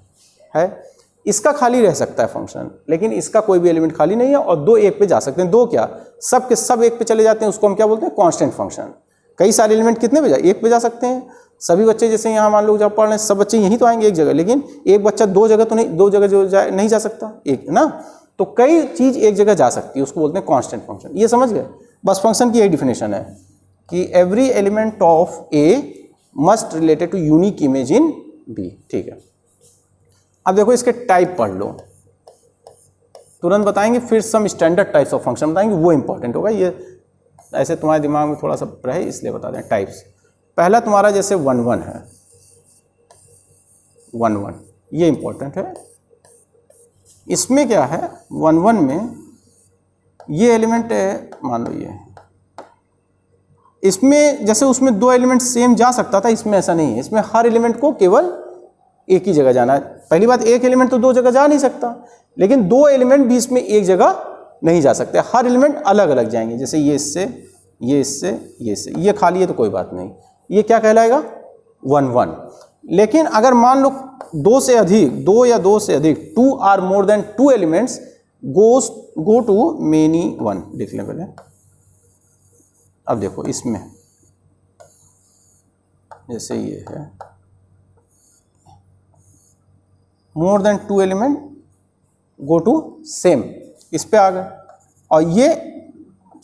है, इसका खाली रह सकता है फंक्शन, लेकिन इसका कोई भी एलिमेंट खाली नहीं है, और दो एक पे जा सकते हैं। दो क्या, सब के सब एक पे चले जाते हैं, उसको हम क्या बोलते हैं, कांस्टेंट फंक्शन। कई सारे एलिमेंट कितने पे एक पे जा सकते हैं, सभी बच्चे जैसे यहाँ मान लो जब पढ़ रहे हैं, सब बच्चे यहीं तो आएंगे एक जगह, लेकिन एक बच्चा दो जगह तो नहीं, दो जगह जो नहीं जा सकता, एक ना, तो कई चीज़ एक जगह जा सकती है, उसको बोलते हैं कांस्टेंट फंक्शन। ये समझ गए, बस फंक्शन की यही डिफिनेशन है कि every element of a must related to unique image in b, ठीक है। अब देखो इसके टाइप पढ़ लो, तुरंत बताएंगे, फिर some standard types of function बताएंगे, वो इंपॉर्टेंट होगा। ये ऐसे तुम्हारे दिमाग में थोड़ा सा रहे इसलिए बता दें टाइप्स। पहला तुम्हारा जैसे 1 1 है, 1 1 ये इंपॉर्टेंट है। इसमें क्या है 1 1 में ये एलिमेंट है, मान लो ये, इसमें जैसे उसमें 2 एलिमेंट सेम जा सकता था, इसमें ऐसा नहीं है। इसमें हर एलिमेंट को केवल एक ही जगह जाना है। पहली बात, एक एलिमेंट तो 2 जगह जा नहीं सकता, लेकिन 2 एलिमेंट भी इसमें एक जगह नहीं जा सकते, हर एलिमेंट अलग अलग जाएंगे। जैसे ये इससे, ये इससे, ये इससे, ये खाली है तो कोई बात नहीं, ये क्या कहलाएगा 1 1। लेकिन अगर मान लो 2 से अधिक, 2 या 2 से अधिक, 2 or more than 2 elements go to many 1, देख लें पहले। अब देखो इसमें जैसे ये है more than 2 element go to same, इस पे आ गए। और ये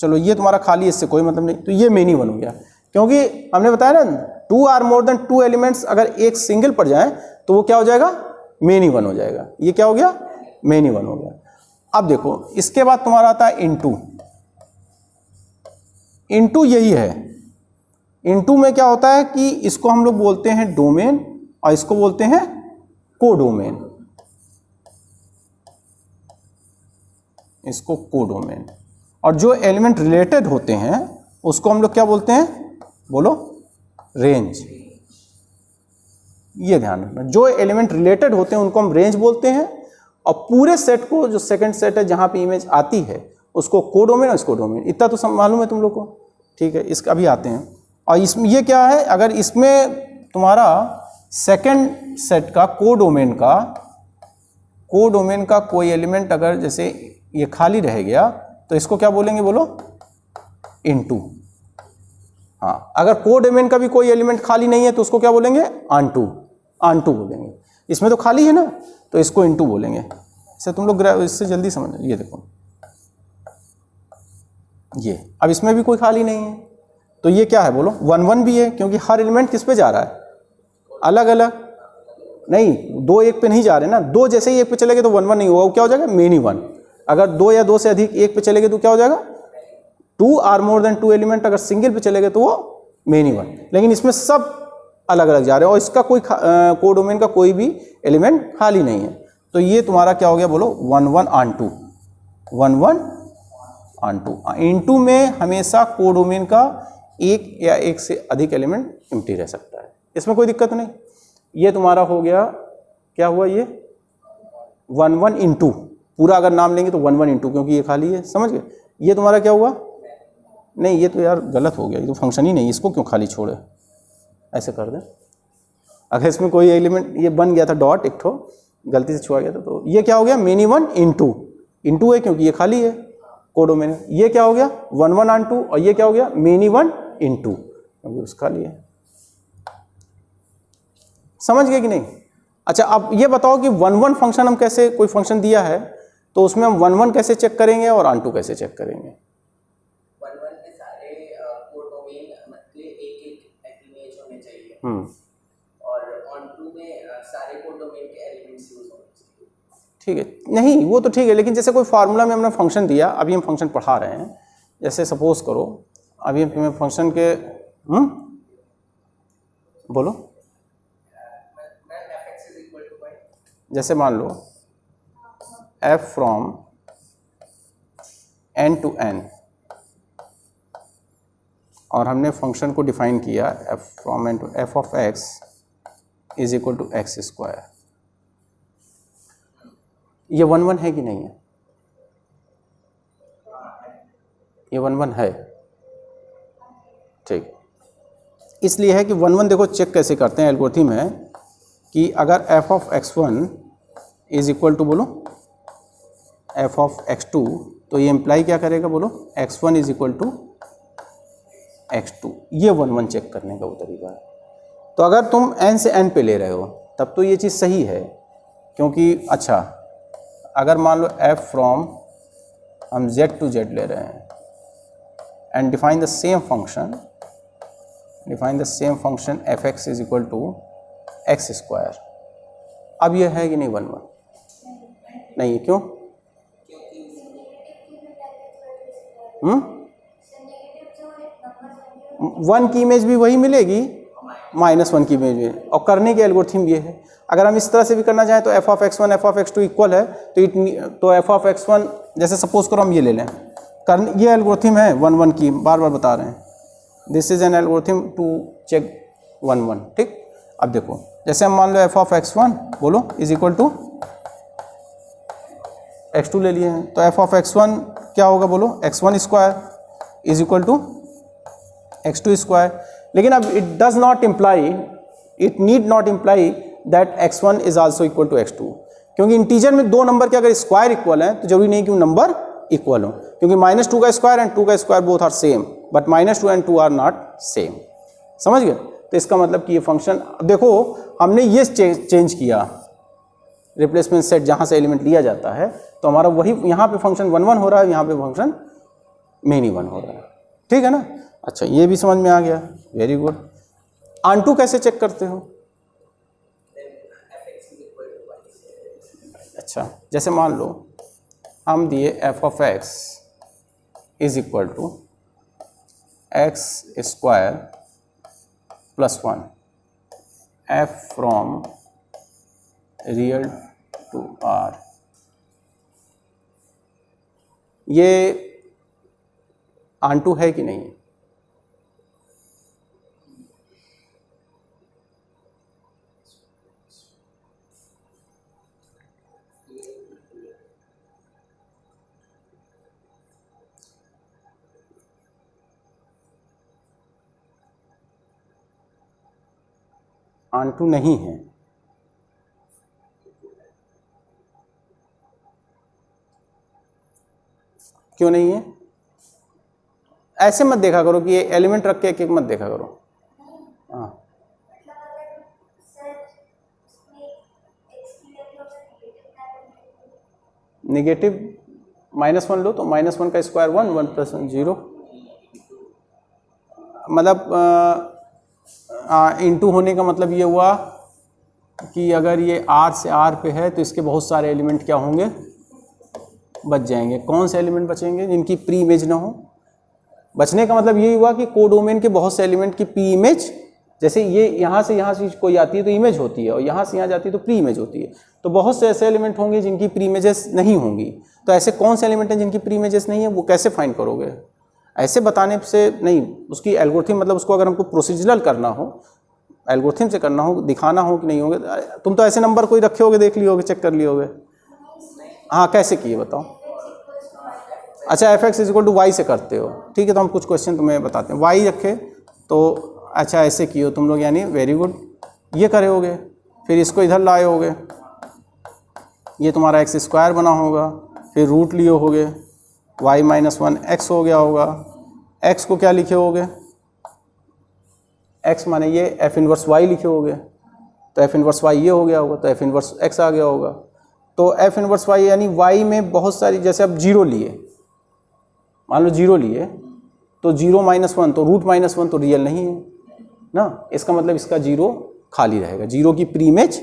चलो ये तुम्हारा खाली, इससे कोई मतलब नहीं, तो ये मेनी 1 हो गया। क्योंकि हमने बताया ना 2 आर मोर देन 2 एलिमेंट्स अगर एक सिंगल पर जाए तो वो क्या हो जाएगा, मेनी 1 हो जाएगा। ये क्या हो गया, मेनी 1 हो गया। अब देखो इसके बाद तुम्हारा आता है इनटू। इनटू यही है, इनटू में क्या होता है कि इसको हम लोग बोलते हैं डोमेन और इसको बोलते हैं कोडोमेन, इसको कोडोमेन। और जो एलिमेंट रिलेटेड होते हैं उसको हम लोग क्या बोलते हैं, बोलो, रेंज। ये ध्यान रखना, जो एलिमेंट रिलेटेड होते हैं उनको हम रेंज बोलते हैं, और पूरे सेट को, जो सेकंड सेट है जहां पे इमेज आती है, उसको कोडोमेन और इसको डोमेन। इतना तो मालूम है तुम लोग को, ठीक है। इसका भी आते हैं। और इसमें ये क्या है, अगर इसमें तुम्हारा सेकंड सेट का कोडोमेन का कोई एलिमेंट अगर जैसे ये खाली रह गया तो इसको क्या बोलेंगे, बोलो, इनटू। हाँ, अगर कोडोमेन का भी कोई एलिमेंट खाली नहीं है तो उसको क्या बोलेंगे, ऑनटू, ऑनटू बोलेंगे। इसमें तो खाली है ना तो इसको इनटू बोलेंगे। इससे तुम लोग इससे जल्दी समझ, ये देखो ये, अब इसमें भी कोई खाली नहीं है तो ये क्या है, बोलो, 1 1 भी है, क्योंकि हर एलिमेंट किस पे जा रहा है, अलग अलग, नहीं 2 1 पे नहीं जा रहे ना। 2 जैसे ही 1 पे चले गए तो 1 1 नहीं होगा, वो क्या हो जाएगा, मेनी 1। अगर 2 या 2 से अधिक 1 पे चले गए तो क्या हो जाएगा, 2 आर मोर देन 2 एलिमेंट अगर सिंगल पे चले गए तो वो मेनी 1। लेकिन इसमें सब अलग अलग जा रहे हैं और इसका कोई कोडोमेन का कोई भी एलिमेंट खाली नहीं है। तो ये तुम्हारा क्या हो गया, बोलो, 1 1 ऑनटू, 1 1 ऑनटू। इनटू में हमेशा कोडोमेन का एक या एक से अधिक एलिमेंट एम्प्टी रह सकता है, इसमें कोई दिक्कत नहीं। ये तुम्हारा हो गया, क्या हुआ, ये 1 1 इंटू, पूरा अगर नाम लेंगे तो 1 1 इंटू, क्योंकि ये खाली है, समझ गए। ये तुम्हारा क्या हुआ, नहीं ये तो यार गलत हो गया, ये तो फंक्शन ही नहीं, इसको क्यों खाली छोड़े, ऐसे कर दें। अगर इसमें कोई एलिमेंट ये बन गया था डॉट, एक ठो गलती से छुआ गया था, तो ये क्या हो गया, मेनी 1 इंटू, इंटू है क्योंकि ये खाली है, कोडोमेन। ये क्या हो गया, 1 1 ऑन 2, और ये क्या हो गया, मेनी 1 इंटू, क्योंकि उसका खाली है। समझ गए कि नहीं। अच्छा, अब ये बताओ कि 1 1 फंक्शन हम कैसे, कोई फंक्शन दिया है तो उसमें हम 1 1 कैसे चेक करेंगे और ऑन 2 कैसे चेक करेंगे। 1 1 में सारे कोडोमेन मतलब एक इमेज होने चाहिए, और ऑन 2 में सारे कोडोमेन के एलिमेंट्स यूज होने चाहिए। ठीक है, नहीं वो तो ठीक है, लेकिन जैसे कोई फार्मूला में हमने फंक्शन दिया, अभी हम फंक्शन पढ़ा रहे हैं, जैसे सपोज करो अभी हम फंक्शन के बोलो, जैसे मान लो f from n to n, और हमने फंक्शन को डिफाइन किया f from n to f of x is equal to x square. ये 1 1 है कि नहीं है, ये 1 1 है, ठीक। इसलिए है कि 1 1 देखो चेक कैसे करते हैं, एल्गोरिथम है कि अगर f of x1 is equal to, बोलो, f ऑफ x2, तो ये इम्प्लाई क्या करेगा, बोलो, x1 is equal to x2। ये 1 1 चेक करने का वो तरीका है। तो अगर तुम n से n पे ले रहे हो तब तो ये चीज़ सही है, क्योंकि अच्छा अगर मान लो f फ्रॉम हम z टू z ले रहे हैं and define the same function f x is equal to x square. अब ये है कि नहीं 1 1, नहीं है, क्यों, वन की इमेज भी वही मिलेगी, -1 की इमेज भी। और करने के एल्गोरिथम ये है, अगर हम इस तरह से भी करना चाहें तो f(x1) f(x2) इक्वल है तो f(x1) जैसे सपोज करो हम ये ले लें, ये एल्गोरिथम है 1 की, बार बार बता रहे हैं, this is an algorithm to check 1 ठीक। अब देखो जैसे हम मान लो f(x1) बोलो इज इक्वल टू x2 ले लिए हैं, तो f(x1) क्या होगा बोलो, x1 square is equal to x2 square. लेकिन अब it does not imply, it need not imply that x1 is also equal to x2, क्योंकि इंटीजर में दो नंबर के अगर स्क्वायर इक्वल हैं तो जरूरी नहीं कि वो नंबर इक्वल हो, क्योंकि -2 का स्क्वायर एंड 2 का square both are same, but -2 and 2 are not same. समझ गए? तो इसका मतलब कि ये फंक्शन, देखो हमने ये चेंज किया, रिप्लेसमेंट सेट जहाँ से एलिमेंट लिया जाता है, तो हमारा वही यहाँ पे फंक्शन 1 हो रहा है, यहाँ पे फंक्शन मेनी 1 हो रहा है, ठीक है ना। अच्छा ये भी समझ में आ गया, वेरी गुड। ऑन2 कैसे चेक करते हो? अच्छा जैसे मान लो हम दिए f(x) is equal to x square plus 1 f from real to r, ये ऑन2 है कि नहीं? ऑन2 नहीं है, क्यों नहीं है? ऐसे मत देखा करो कि ये एलिमेंट रख के एक एक मत देखा करो। हाँ नेगेटिव -1 लो तो -1 का स्क्वायर 1, 1 + 1 0, मतलब इंटू होने का मतलब ये हुआ कि अगर ये R से R पे है तो इसके बहुत सारे एलिमेंट क्या होंगे, बच जाएंगे। कौन से एलिमेंट बचेंगे? जिनकी प्री इमेज ना हो। बचने का मतलब यही हुआ कि कोडोमेन के बहुत से एलिमेंट की प्री इमेज, जैसे ये यहाँ से कोई आती है तो इमेज होती है, और यहाँ से यहाँ जाती है तो प्री इमेज होती है, तो बहुत से ऐसे एलिमेंट होंगे जिनकी प्री इमेजेस नहीं होंगी। तो ऐसे कौन से एलिमेंट हैं जिनकी प्री इमेजेस नहीं है, वो कैसे फाइंड करोगे? ऐसे बताने से नहीं, उसकी एल्गोरिथम, मतलब उसको अगर हमको प्रोसीजरल करना हो, एल्गोरिथम से करना हो, दिखाना हो कि नहीं होंगे। तुम तो ऐसे नंबर कोई रखे होगे, देख लिए होगे, चेक कर लिए होगे। हाँ कैसे किए बताओ? अच्छा f(x) = y से करते हो, ठीक है। तो हम कुछ क्वेश्चन तुम्हें बताते हैं। y रखे तो अच्छा ऐसे किए हो तुम लोग, यानी वेरी गुड, ये करे होगे, फिर इसको इधर लाए होगे, ये तुम्हारा x² बना होगा, फिर रूट लिए होगे, y - 1 x हो गया होगा। x को क्या लिखे होगे? x माने ये f इनवर्स y लिखे होगे, तो f इनवर्स y ये हो गया होगा, तो f इनवर्स x आ गया होगा। तो f इनवर्स y यानी y में बहुत सारी, जैसे अब 0 लिए, मान लो 0 लिए, तो 0 - 1 तो रूट -1 तो रियल नहीं है ना, इसका मतलब इसका 0 खाली रहेगा, 0 की प्री इमेज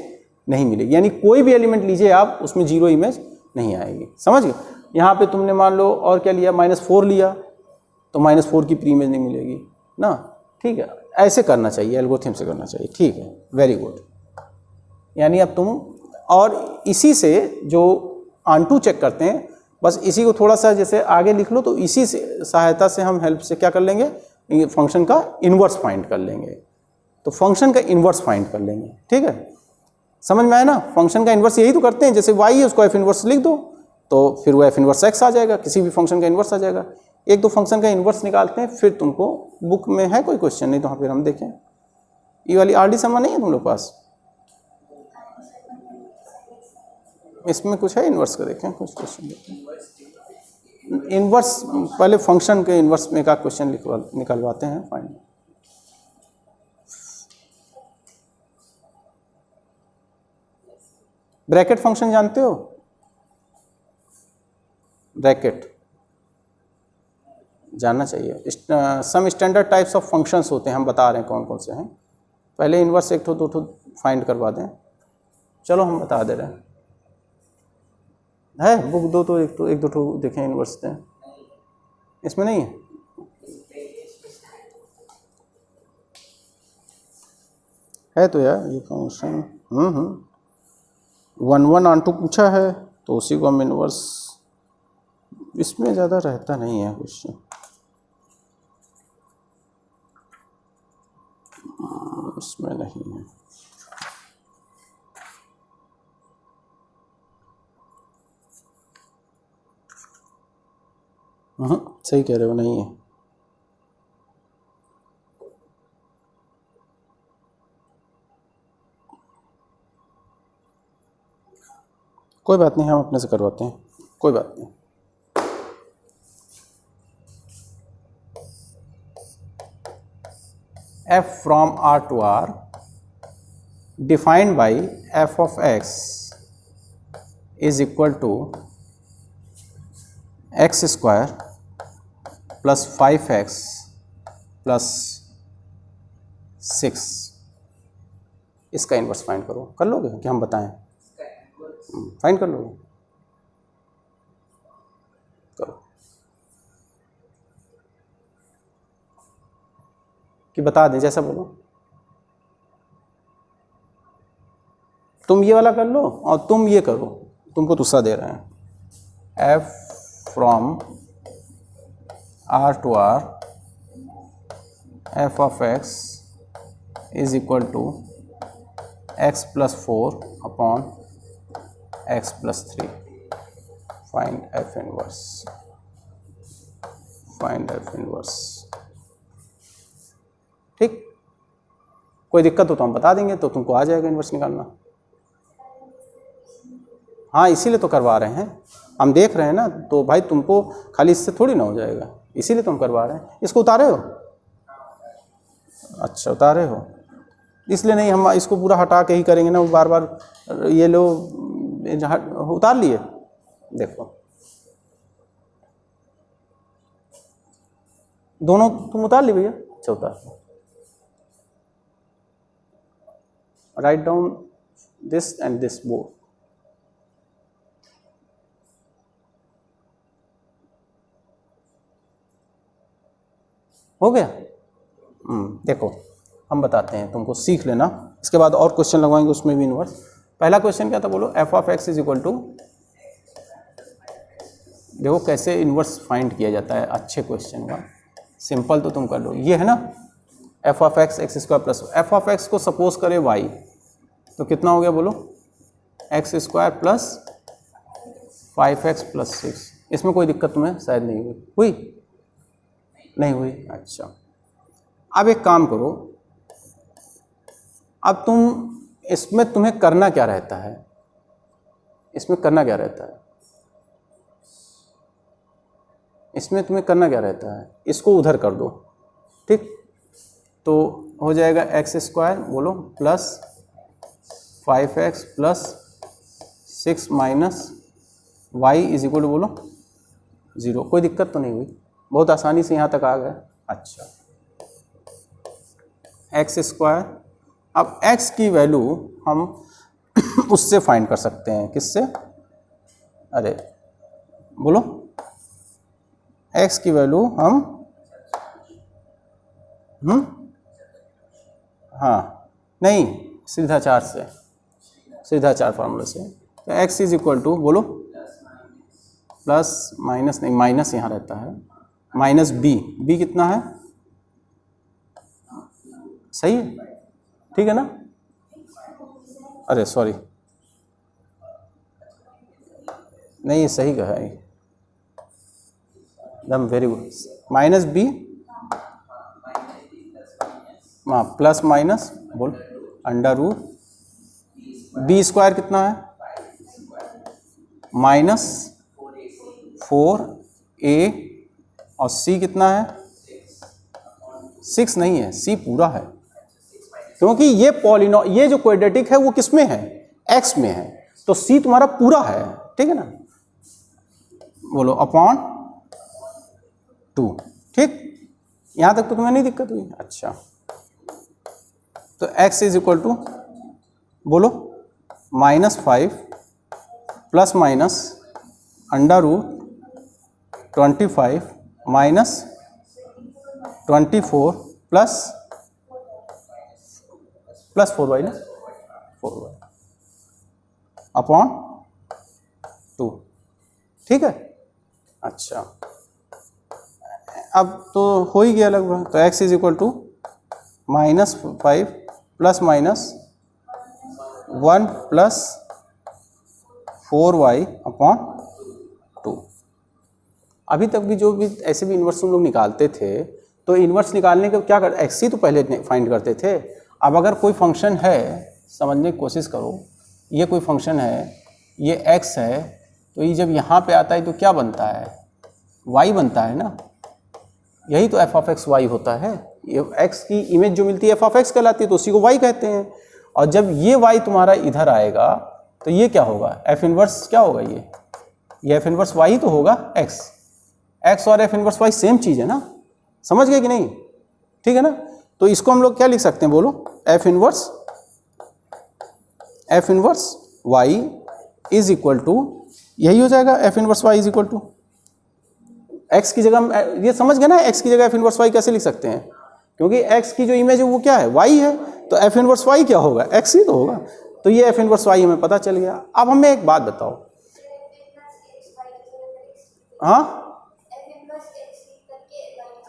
नहीं मिलेगी। यानी कोई भी एलिमेंट लीजिए आप, उसमें 0 इमेज नहीं आएगी। समझ गए? यहाँ पे तुमने मान लो और क्या लिया, -4 लिया, तो -4 की प्री इमेज नहीं मिलेगी ना, ठीक है। ऐसे करना चाहिए, एल्गोरिथम से करना चाहिए, ठीक है, वेरी गुड। यानी अब तुम, और इसी से जो ऑन2 चेक करते हैं, बस इसी को थोड़ा सा जैसे आगे लिख लो, तो इसी से सहायता से हम हेल्प से क्या कर लेंगे, फंक्शन का इन्वर्स फाइंड कर लेंगे। तो फंक्शन का इन्वर्स फाइंड कर लेंगे, ठीक है। समझ में आया ना? फंक्शन का इन्वर्स यही तो करते हैं, जैसे y है उसको f इन्वर्स लिख दो, तो फिर वो f इन्वर्स x आ जाएगा, किसी भी फंक्शन का इन्वर्स आ जाएगा। एक दो फंक्शन का इन्वर्स निकालते हैं, फिर तुमको बुक में है कोई क्वेश्चन, नहीं तो फिर हम देखें। ये वाली RD समा नहीं है तुम लोग पास? इसमें कुछ है इन्वर्स का, देखें कुछ क्वेश्चन देखें। इन्वर्स पहले फंक्शन के इन्वर्स में का क्वेश्चन निकलवाते हैं फाइंड। ब्रैकेट फंक्शन जानते हो? ब्रैकेट जानना चाहिए। Some standard types of functions होते हैं, हम बता रहे हैं कौन कौन से हैं। पहले इन्वर्स एक ठो दो ठो फाइंड करवा दें, चलो हम बता दे रहे हैं। है बुक दो तो एक दो ठो देखें इन्वर्स दें, इसमें नहीं है। है तो यार ये फंक्शन 1 ऑन टू पूछा है तो उसी को हम इनवर्स, इसमें ज़्यादा रहता नहीं है क्वेश्चन। इसमें नहीं है। सही कह रहे हो, नहीं है। कोई बात नहीं, हम अपने से करवाते हैं, कोई बात नहीं। f from R to R defined by f of x is equal to x square plus 5x plus 6। इसका इन्वर्स फाइंड करो। कर लोगे कि हम बताएं? फाइंड कर लोगे? करो कि बता दें, जैसा बोलो। तुम ये वाला कर लो और तुम ये करो, तुमको दूसरा दे रहे हैं। f from R to R f of x is equal to x plus 4 upon x plus 3। find f inverse, find f inverse। ठीक, कोई दिक्कत हो तो हम बता देंगे, तो तुमको आ जाएगा इन्वर्स निकालना। हाँ, इसीलिए तो करवा रहे हैं, हम देख रहे हैं ना, तो भाई तुमको खाली इससे थोड़ी ना हो जाएगा, इसीलिए तो हम करवा रहे हैं। इसको उतारे हो? अच्छा, उतारे हो, इसलिए नहीं, हम इसको पूरा हटा के ही करेंगे ना, वो बार बार ये लो उतार लिए। देखो दोनों तुम उतार ली भैया। अच्छा, उतार। Write down this and this both. हो गया? देखो हम बताते हैं तुमको, सीख लेना, इसके बाद और क्वेश्चन लगवाएंगे उसमें भी इन्वर्स। पहला क्वेश्चन क्या था बोलो? f of x is equal to, देखो कैसे इन्वर्स फाइंड किया जाता है, अच्छे क्वेश्चन का, सिंपल तो तुम कर लो। ये है ना f of x x square plus, f of x को सपोज करें y, तो कितना हो गया बोलो? x square plus 5x plus 6। इसमें कोई दिक्कत तुम्हें शायद नहीं हुई? हुई? नहीं हुई? अच्छा, अब एक काम करो, अब तुम इसमें तुम्हें करना क्या रहता है, इसमें करना क्या रहता है, इसमें तुम्हें करना क्या रहता है, इसको उधर कर दो। ठीक, तो हो जाएगा x स्क्वायर बोलो plus 5x plus 6 minus y is equal to बोलो 0। कोई दिक्कत तो नहीं हुई? बहुत आसानी से यहाँ तक आ गए। अच्छा, x स्क्वायर, अब x की वैल्यू हम उससे फाइंड कर सकते हैं, किससे? अरे बोलो, x की वैल्यू हम हाँ नहीं, सीधा 4 से, सीधा 4 फार्मूले से। तो x इज इक्वल टू बोलो प्लस माइनस, नहीं माइनस यहाँ रहता है, माइनस b कितना है? सही है, ठीक है ना? अरे सॉरी, नहीं ये सही कहा है एकदम, वेरी गुड। माइनस b, हाँ प्लस माइनस बोल अंडर रूट b स्क्वायर कितना है? माइनस 4a और c कितना है? 6 नहीं है, c पूरा है, क्योंकि ये पॉलिनो, ये जो क्वाड्रेटिक है वो किस में है? x में है, तो c तुम्हारा पूरा है, ठीक है ना? बोलो अपॉन 2। ठीक, यहां तक तो तुम्हें नहीं दिक्कत हुई? अच्छा, तो x इज इक्वल टू बोलो -5 plus minus under root 25 minus 24 plus 4y ना, 4y अपॉन 2, ठीक है। अच्छा, अब तो हो ही गया लगभग, तो x is equal to -5 plus minus 1 plus 4y upon 2। अभी तक भी जो भी ऐसे भी इन्वर्स हम लोग निकालते थे, तो इन्वर्स निकालने के क्या करते, एक्स ही तो पहले फाइंड करते थे। अब अगर कोई फंक्शन है, समझने की कोशिश करो, ये कोई फंक्शन है, ये एक्स है, तो ये जब यहाँ पे आता है तो क्या बनता है, वाई बनता है ना, यही तो एफ ऑफ एक्स वाई होता है। ये एक्स की इमेज जो मिलती है एफ ऑफ एक्स कहलाती है, तो उसी को वाई कहते हैं। और जब ये वाई तुम्हारा इधर आएगा तो ये क्या होगा, एफ इनवर्स क्या होगा, ये एफ इनवर्स वाई तो होगा, एक्स और एफ इनवर्स वाई सेम चीज़ है ना, समझ गए कि नहीं, ठीक है ना। तो इसको हम लोग क्या लिख सकते हैं, बोलो, f inverse y is equal to, यही हो जाएगा, f inverse y is equal to x की जगह, ये समझ गए ना, एक्स की जगह एफ इनवर्स वाई कैसे लिख सकते हैं, क्योंकि एक्स की जो इमेज है वो क्या है, वाई है, तो एफ इनवर्स वाई क्या होगा, एक्स ही तो होगा। तो ये एफ इनवर्स वाई हमें पता चल गया। अब हमें एक बात बताओ, हाँ,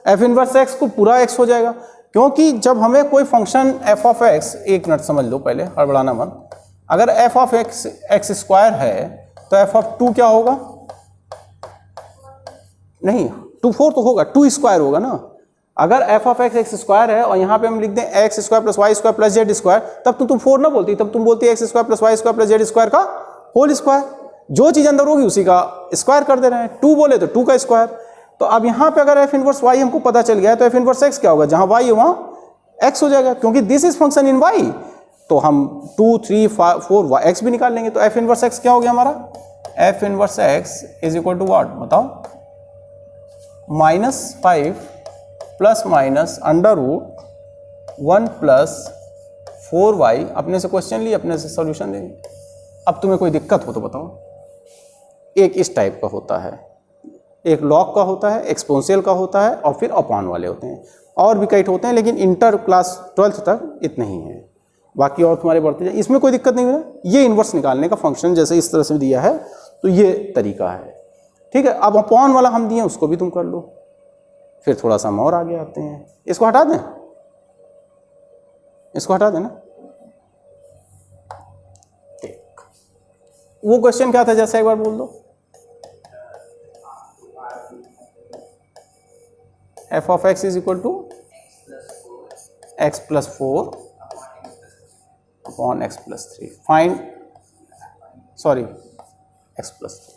एफ इनवर्स एक्स को पूरा एक्स हो जाएगा, क्योंकि जब हमें कोई फंक्शन एफ ऑफ एक्स, एक मिनट समझ लो पहले, हड़बड़ाना मत, अगर f of x x square है तो एफ ऑफ 2 क्या होगा, नहीं 2 4 तो होगा, 2 स्क्वायर होगा ना। अगर f of x x square है और यहाँ पे हम लिख दें x square plus y square plus z square, तब तो तुम 4 ना बोलती, तब तुम बोलती x square plus y square plus z square का होल स्क्वायर, जो चीज़ अंदर होगी उसी का स्क्वायर कर दे रहे हैं, 2 बोले तो 2 का स्क्वायर। तो अब यहाँ पे अगर एफ इनवर्स वाई हमको पता चल गया है, तो एफ इनवर्स एक्स क्या होगा, जहाँ वाई है वहाँ एक्स हो जाएगा, क्योंकि this is function in y. तो हम 2 3 4 एक्स भी निकाल लेंगे, तो एफ इनवर्स एक्स क्या हो गया हमारा, f inverse x is equal to what, बताओ, -5 प्लस माइनस √1 प्लस 4y। अपने से क्वेश्चन लिए, अपने से सॉल्यूशन देंगे। अब तुम्हें कोई दिक्कत हो तो बताओ। एक इस टाइप का होता है, एक लॉग का होता है, एक्सपोनेंशियल का होता है, और फिर अपॉन वाले होते हैं, और भी कई होते हैं, लेकिन इंटर क्लास 12th तक इतने ही हैं, बाकी और तुम्हारे बढ़ते जाए, इसमें कोई दिक्कत नहीं है। ये इन्वर्स निकालने का फंक्शन जैसे इस तरह से दिया है, तो ये तरीका है, ठीक है। अब अपॉन वाला हम दिए, उसको भी तुम कर लो, फिर थोड़ा सा हम और आगे आते हैं। इसको हटा दें, इसको हटा देना। ठीक, वो क्वेश्चन क्या था, जैसा एक बार बोल दो, f of x is equal to x plus 4 upon x plus 3, find, sorry, x plus 3।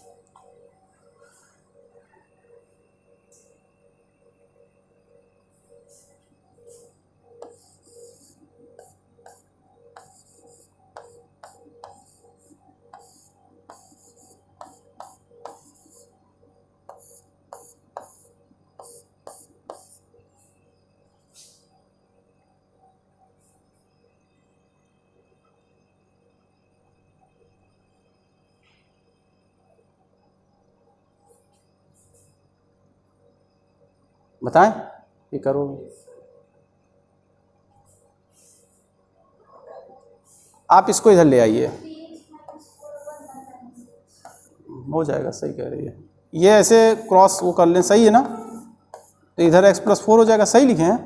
बताएं, ये करो, आप इसको इधर ले आइए, हो जाएगा, सही कह रही है। ये ऐसे क्रॉस वो कर लें, सही है ना, तो इधर x प्लस 4 हो जाएगा, सही लिखे हैं,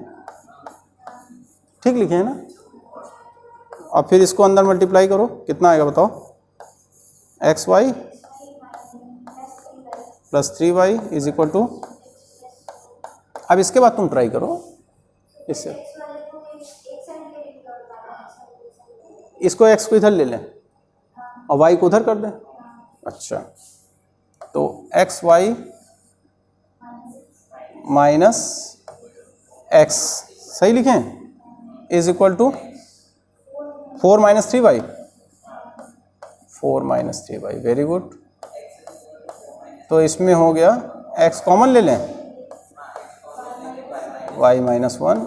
ठीक लिखे हैं ना। और फिर इसको अंदर मल्टीप्लाई करो, कितना आएगा बताओ, x y plus 3y is equal to, अब इसके बाद तुम ट्राई करो इससे, इसको x को इधर ले लें और y को उधर कर दें। अच्छा, तो एक्स वाई माइनस एक्स, सही लिखें, is equal to 4 minus 3y, 4 minus 3y, very good. तो इसमें हो गया, x कॉमन ले लें, y माइनस 1।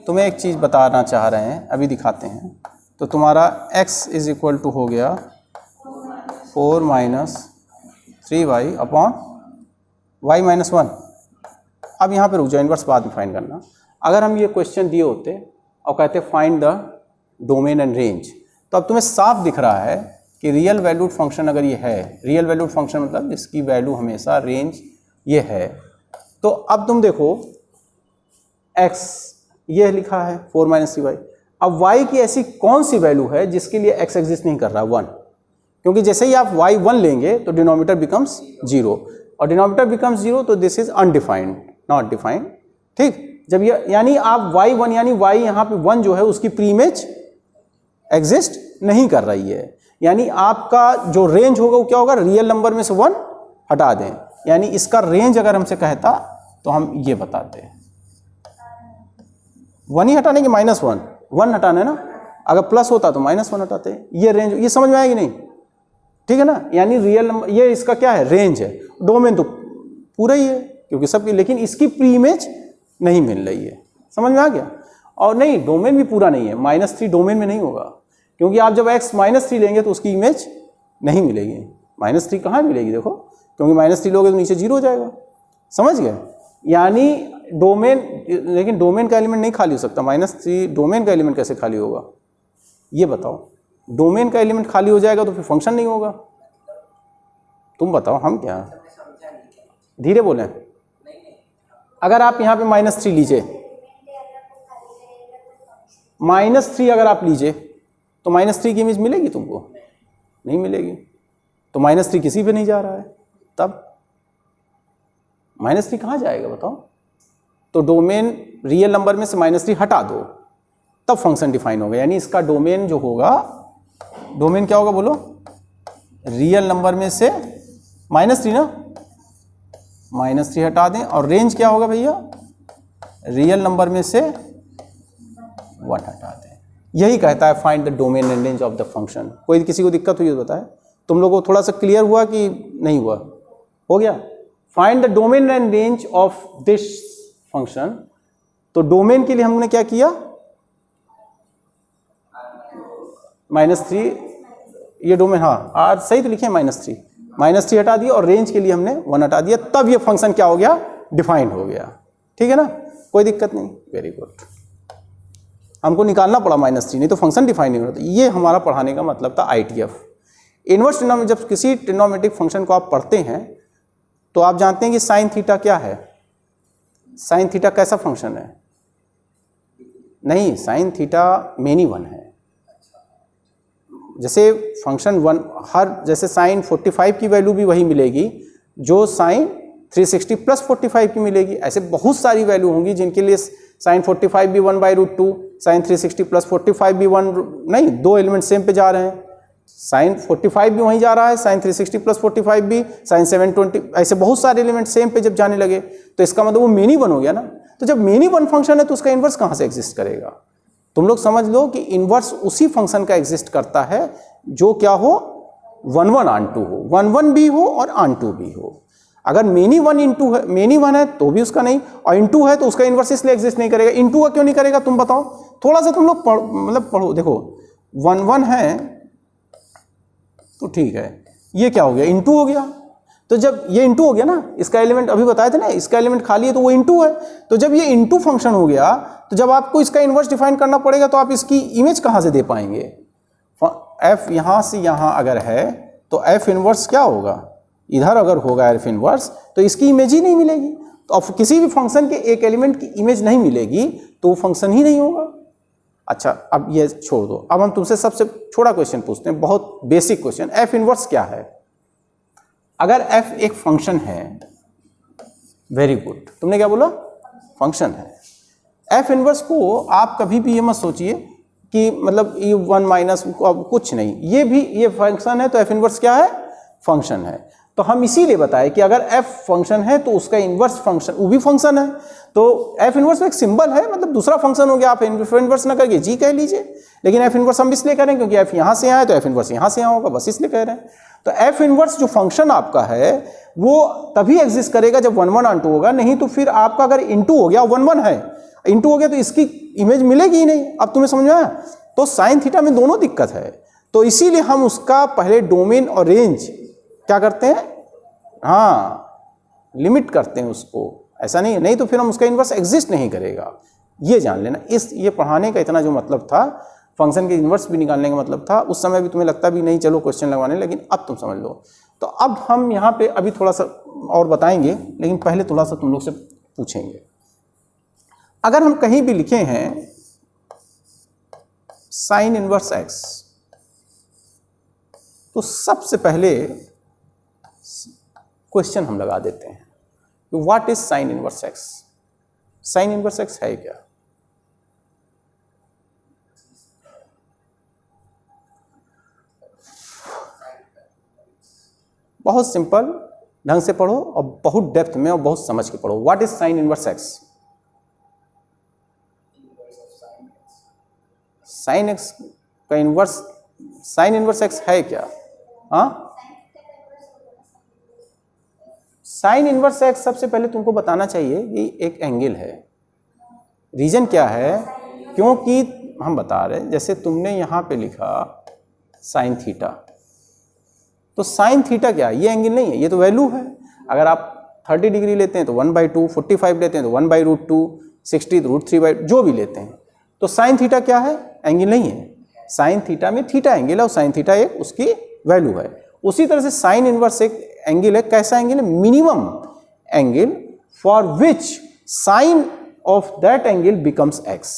तुम्हें एक चीज़ बताना चाह रहे हैं, अभी दिखाते हैं। तो तुम्हारा x इज इक्वल टू हो गया 4 minus 3y upon y minus 1। अब यहाँ पे रुक जाओ, इनवर्स बाद में फाइंड करना। अगर हम ये क्वेश्चन दिए होते और कहते हैं find the domain and range. तो अब तुम्हें साफ दिख रहा है कि रियल वैल्यूड फंक्शन अगर ये है, रियल वैल्यूड फंक्शन मतलब इसकी वैल्यू हमेशा रेंज ये है, तो अब तुम देखो x ये लिखा है 4 - 3y। अब y की ऐसी कौन सी वैल्यू है जिसके लिए x एग्जिस्ट नहीं कर रहा 1, क्योंकि जैसे ही आप y 1 लेंगे तो डिनोमिनेटर बिकम्स 0 और डिनोमिनेटर बिकम्स 0 तो this is undefined, not defined. ठीक, जब ये यानी आप y1 यानी y यहाँ पे 1 जो है उसकी प्री इमेज एग्जिस्ट नहीं कर रही है, यानी आपका जो रेंज होगा वो क्या होगा, रियल नंबर में से 1 हटा दें, यानी इसका रेंज अगर हमसे कहता तो हम ये बताते 1 ही हटाने के -1, 1 हटाने ना, अगर प्लस होता तो -1 हटाते। ये रेंज, ये समझ में आएगी नहीं, ठीक है ना, यानी रियल नंबर ये इसका क्या है, रेंज है। डोमेन तो पूरा ही है क्योंकि सबकी, लेकिन इसकी प्री इमेज नहीं मिल रही है, समझ में आ गया। और नहीं, डोमेन भी पूरा नहीं है, -3 डोमेन में नहीं होगा, क्योंकि आप जब x -3 लेंगे तो उसकी इमेज नहीं मिलेगी। -3 कहाँ मिलेगी, देखो, क्योंकि -3 लोगे तो नीचे 0 हो जाएगा, समझ गए। यानी डोमेन, लेकिन डोमेन का एलिमेंट नहीं खाली हो सकता, -3 डोमेन का एलिमेंट कैसे खाली होगा, ये बताओ। डोमेन का एलिमेंट खाली हो जाएगा तो फिर फंक्शन नहीं होगा। तुम बताओ, हम क्या, धीरे बोलें। अगर आप यहाँ पे -3 लीजिए, -3 अगर आप लीजिए तो -3 की इमेज मिलेगी तुमको, नहीं मिलेगी। तो -3 किसी पे नहीं जा रहा है, तब -3 कहाँ जाएगा बताओ। तो डोमेन रियल नंबर में से -3 हटा दो, तब फंक्शन डिफाइन होगा। यानी इसका डोमेन जो होगा, डोमेन क्या होगा बोलो, रियल नंबर में से -3 ना, -3 हटा दें, और रेंज क्या होगा भैया, रियल नंबर में से 1 हटा दें। यही कहता है find the domain and range of the function. कोई किसी को दिक्कत हुई तो बताए, तुम लोगों को थोड़ा सा क्लियर हुआ कि नहीं हुआ, हो गया। Find the domain and range of this function. तो डोमेन के लिए हमने क्या किया, -3, ये डोमेन, हाँ आर सही तो लिखे -3, -3 हटा दिया, और रेंज के लिए हमने 1 हटा दिया, तब ये फंक्शन क्या हो गया, डिफाइन हो गया। ठीक है ना, कोई दिक्कत नहीं, वेरी गुड। हमको निकालना पड़ा -3, नहीं तो फंक्शन डिफाइन नहीं होता। ये हमारा पढ़ाने का मतलब था ITF। इनवर्स ट्रिग्नोमेट्री, जब किसी ट्रिग्नोमेट्रिक फंक्शन को आप पढ़ते हैं तो आप जानते हैं कि साइन थीटा क्या है, साइन थीटा कैसा फंक्शन है, नहीं साइन थीटा मेनी 1 है। जैसे फंक्शन 1 हर, जैसे साइन 45 की वैल्यू भी वही मिलेगी जो साइन 360 + 45 की मिलेगी। ऐसे बहुत सारी वैल्यू होंगी जिनके लिए साइन 45 भी 1/√2, साइन 360 + 45 भी 1, नहीं, 2 एलिमेंट सेम पे जा रहे हैं। साइन 45 भी वहीं जा रहा है, साइन 360 + 45 भी, साइन 720, ऐसे बहुत सारे एलिमेंट सेम पे जब जाने लगे तो इसका मतलब वो मेनी 1 हो गया ना। तो जब मेनी 1 फंक्शन है तो उसका इन्वर्स कहाँ से एग्जिस्ट करेगा। तुम लोग समझ लो कि इन्वर्स उसी फंक्शन का एग्जिस्ट करता है जो क्या हो, 1 ऑन 2 हो, 1 भी हो और ऑन 2 भी हो। अगर मेनी 1 इंटू है, मेनी 1 है तो भी उसका नहीं, और इंटू है तो उसका इन्वर्स इसलिए एग्जिस्ट नहीं करेगा। इंटू का क्यों नहीं करेगा तुम बताओ, थोड़ा सा तुम लोग मतलब पढ़ो। देखो 1 है तो ठीक है, ये क्या हो गया, इंटू हो गया। तो जब ये इंटू हो गया ना, इसका एलिमेंट अभी बताए थे ना, इसका एलिमेंट खाली है तो वो इंटू है। तो जब ये इंटू फंक्शन हो गया तो जब आपको इसका इन्वर्स डिफाइन करना पड़ेगा तो आप इसकी इमेज कहाँ से दे पाएंगे। एफ यहाँ से यहाँ अगर है तो एफ इन्वर्स क्या होगा, इधर अगर होगा एफ इन्वर्स तो इसकी इमेज ही नहीं मिलेगी। तो अब किसी भी फंक्शन के एक एलिमेंट की इमेज नहीं मिलेगी तो वो फंक्शन ही नहीं होगा। अच्छा, अब ये छोड़ दो, अब हम तुमसे सबसे छोटा क्वेश्चन पूछते हैं, बहुत बेसिक क्वेश्चन। एफ इन्वर्स क्या है। अगर एफ एक फंक्शन है, वेरी गुड, तुमने क्या बोला, फंक्शन है। एफ इन्वर्स को आप कभी भी ये मत सोचिए कि मतलब ये 1 माइनस कुछ नहीं, ये भी ये फंक्शन है तो एफ इन्वर्स क्या है, फंक्शन है। तो हम इसीलिए बताए कि अगर एफ फंक्शन है तो उसका इन्वर्स फंक्शन वो भी फंक्शन है। तो एफ इन्वर्स में एक सिंबल है, मतलब दूसरा फंक्शन हो गया। आप एफ इन्वर्स ना करके जी कह लीजिए, लेकिन एफ इन्वर्स हम इसलिए करें क्योंकि एफ यहाँ से यहाँ है तो एफ इन्वर्स यहाँ से यहाँ होगा, बस इसलिए कह रहे हैं। तो एफ इन्वर्स जो फंक्शन आपका है वो तभी एग्जिस्ट करेगा जब 1 ऑन 2 होगा, नहीं तो फिर आपका अगर इंटू हो गया, 1 है, इंटू हो गया तो इसकी इमेज मिलेगी ही नहीं। अब तुम्हें समझ में आया। तो साइन थीटा में दोनों दिक्कत है, तो इसीलिए हम उसका पहले डोमेन और रेंज क्या करते हैं, हाँ लिमिट करते हैं उसको। ऐसा नहीं है, नहीं तो फिर हम उसका इन्वर्स एग्जिस्ट नहीं करेगा। ये जान लेना। ये पढ़ाने का इतना जो मतलब था, फंक्शन के इन्वर्स भी निकालने का मतलब था, उस समय भी तुम्हें लगता भी नहीं चलो क्वेश्चन लगवाने, लेकिन अब तुम समझ लो। तो अब हम यहाँ पे अभी थोड़ा सा और बताएंगे, लेकिन पहले थोड़ा सा तुम लोग से पूछेंगे। अगर हम कहीं भी लिखे हैं साइन इनवर्स एक्स, तो सबसे पहले क्वेश्चन हम लगा देते हैं कि what is sine inverse x. Sine inverse x है क्या? बहुत सिंपल ढंग से पढ़ो और बहुत डेप्थ में और बहुत समझ के पढ़ो। What is sine inverse x? Sine x का इनवर्स, साइन इनवर्स एक्स है क्या? हाँ, साइन इनवर्स एक्स सबसे पहले तुमको बताना चाहिए कि एक एंगल है। रीजन क्या है? क्योंकि हम बता रहे हैं, जैसे तुमने यहाँ पे लिखा साइन थीटा, तो साइन थीटा क्या है? ये एंगल नहीं है, ये तो वैल्यू है। अगर आप 30 डिग्री लेते हैं तो 1/2, 45 लेते हैं तो 1/√2, 60 तो √3/, जो भी लेते हैं। तो साइन थीटा क्या है? एंगल नहीं है। साइन थीटा में थीटा एंगल है और साइन थीटा एक उसकी वैल्यू है। उसी तरह से साइन इनवर्स एक एंगल है। कैसा एंगल है? Minimum angle for which sine of that angle becomes x.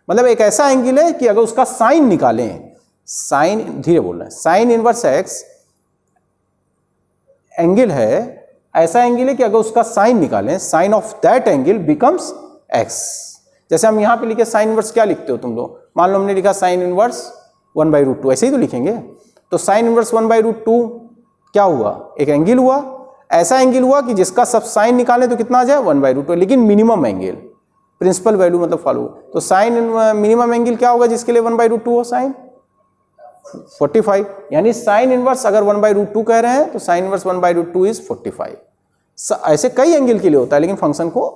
मतलब एक ऐसा एंगल है कि अगर उसका साइन निकालें, साइन, धीरे बोल रहे हैं, साइन इनवर्स एक्स एंगल है, ऐसा एंगल है कि अगर उसका साइन निकालें, sine of that angle becomes x. जैसे हम यहां पे लिखे साइन इनवर्स, क्या लिखते हो तुम लोग? मान लो हमने लिखा साइन इनवर्स 1/√2, ऐसे ही तो लिखेंगे। तो साइन इनवर्स 1/√2 क्या हुआ? एक एंगल हुआ। ऐसा एंगल हुआ कि जिसका सब साइन निकालें तो कितना आ जाए? 1/√2, लेकिन मिनिमम एंगल, प्रिंसिपल वैल्यू मतलब फॉलो। तो साइन मिनिमम एंगल क्या होगा जिसके लिए 1/√2 हो? साइन 45। यानी साइन इनवर्स अगर 1/√2 कह रहे हैं तो साइन इनवर्स 1/√2 इज 45। ऐसे कई एंगल के लिए होता है, लेकिन फंक्शन को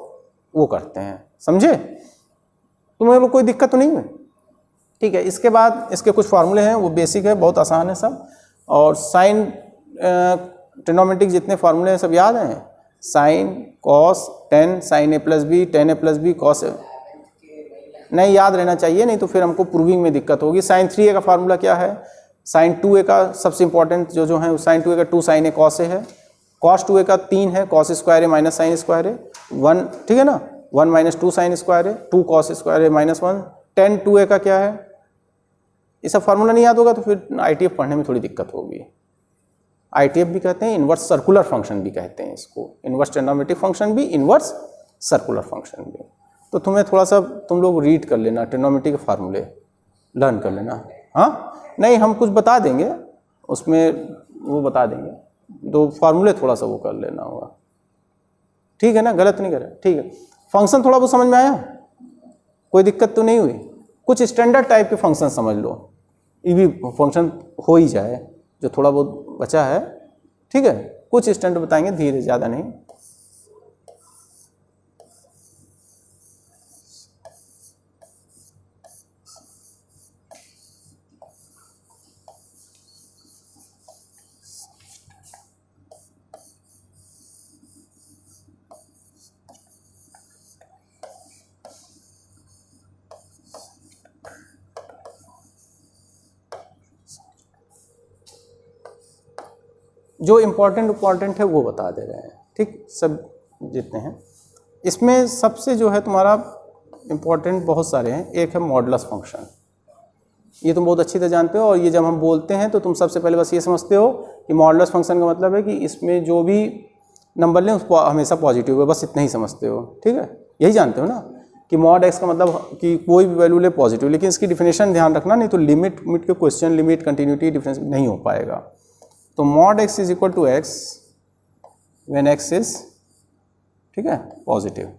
वो करते हैं, समझे? तुम्हें लोग कोई दिक्कत तो नहीं है? ठीक है। इसके बाद इसके कुछ फार्मूले हैं, वो बेसिक है, बहुत आसान है सब। और साइन ट्रिग्नोमेट्रिक जितने फार्मूले हैं सब याद हैं। Sign, cos, ten, sign A plus B, ten A plus B, cos A, नहीं याद रहना चाहिए, नहीं तो फिर हमको प्रूविंग में दिक्कत होगी। साइन 3a का फार्मूला क्या है? साइन 2a का सबसे इंपॉर्टेंट जो है साइन 2a का 2 साइन ए कॉस ए है। कॉस 2a का 3 है, कॉस स्क्वायर ए माइनस साइन स्क्वायर ए 1, ठीक है ना? 1 माइनस 2 साइन स्क्वायर ए 2 कॉस स्क्वायर ए माइनस 1। टेन 2a का क्या है? ये सब फार्मूला नहीं याद होगा तो फिर ITF पढ़ने में थोड़ी दिक्कत होगी। ITF भी कहते हैं, इन्वर्स सर्कुलर फंक्शन भी कहते हैं इसको। इन्वर्स ट्रिग्नोमेट्रिक फंक्शन भी, इन्वर्स सर्कुलर फंक्शन भी। तो तुम्हें थोड़ा सा तुम लोग रीड कर लेना, ट्रिग्नोमेट्री के फार्मूले लर्न कर लेना। हाँ, नहीं हम कुछ बता देंगे उसमें, वो बता देंगे, तो फार्मूले थोड़ा सा वो कर लेना होगा, ठीक है ना? गलत नहीं करे, ठीक है। फंक्शन थोड़ा बहुत समझ में आया? कोई दिक्कत तो नहीं हुई? कुछ स्टैंडर्ड टाइप के फंक्शन समझ लो, ये भी फंक्शन हो ही जाए जो थोड़ा बहुत बचा है, ठीक है? कुछ स्टैंडर्ड बताएंगे, धीरे, ज़्यादा नहीं। जो इम्पोर्टेंट है वो बता दे रहे हैं, ठीक? सब जितने हैं इसमें सबसे जो है तुम्हारा इम्पोर्टेंट बहुत सारे हैं। एक है मॉडुलस फंक्शन, ये तुम बहुत अच्छी तरह जानते हो। और ये जब हम बोलते हैं तो तुम सबसे पहले बस ये समझते हो कि मॉडुलस फंक्शन का मतलब है कि इसमें जो भी नंबर लें उसको हमेशा पॉजिटिव है, बस इतना ही समझते हो, ठीक है? यही जानते हो ना कि मॉड एक्स का मतलब कि कोई भी वैल्यू ले पॉजिटिव। लेकिन इसकी डिफिनेशन ध्यान रखना, नहीं तो लिमिट के क्वेश्चन, लिमिट, कंटिन्यूटी, डिफरेंस नहीं हो पाएगा। तो mod x is equal to x when x is, ठीक है, पॉजिटिव।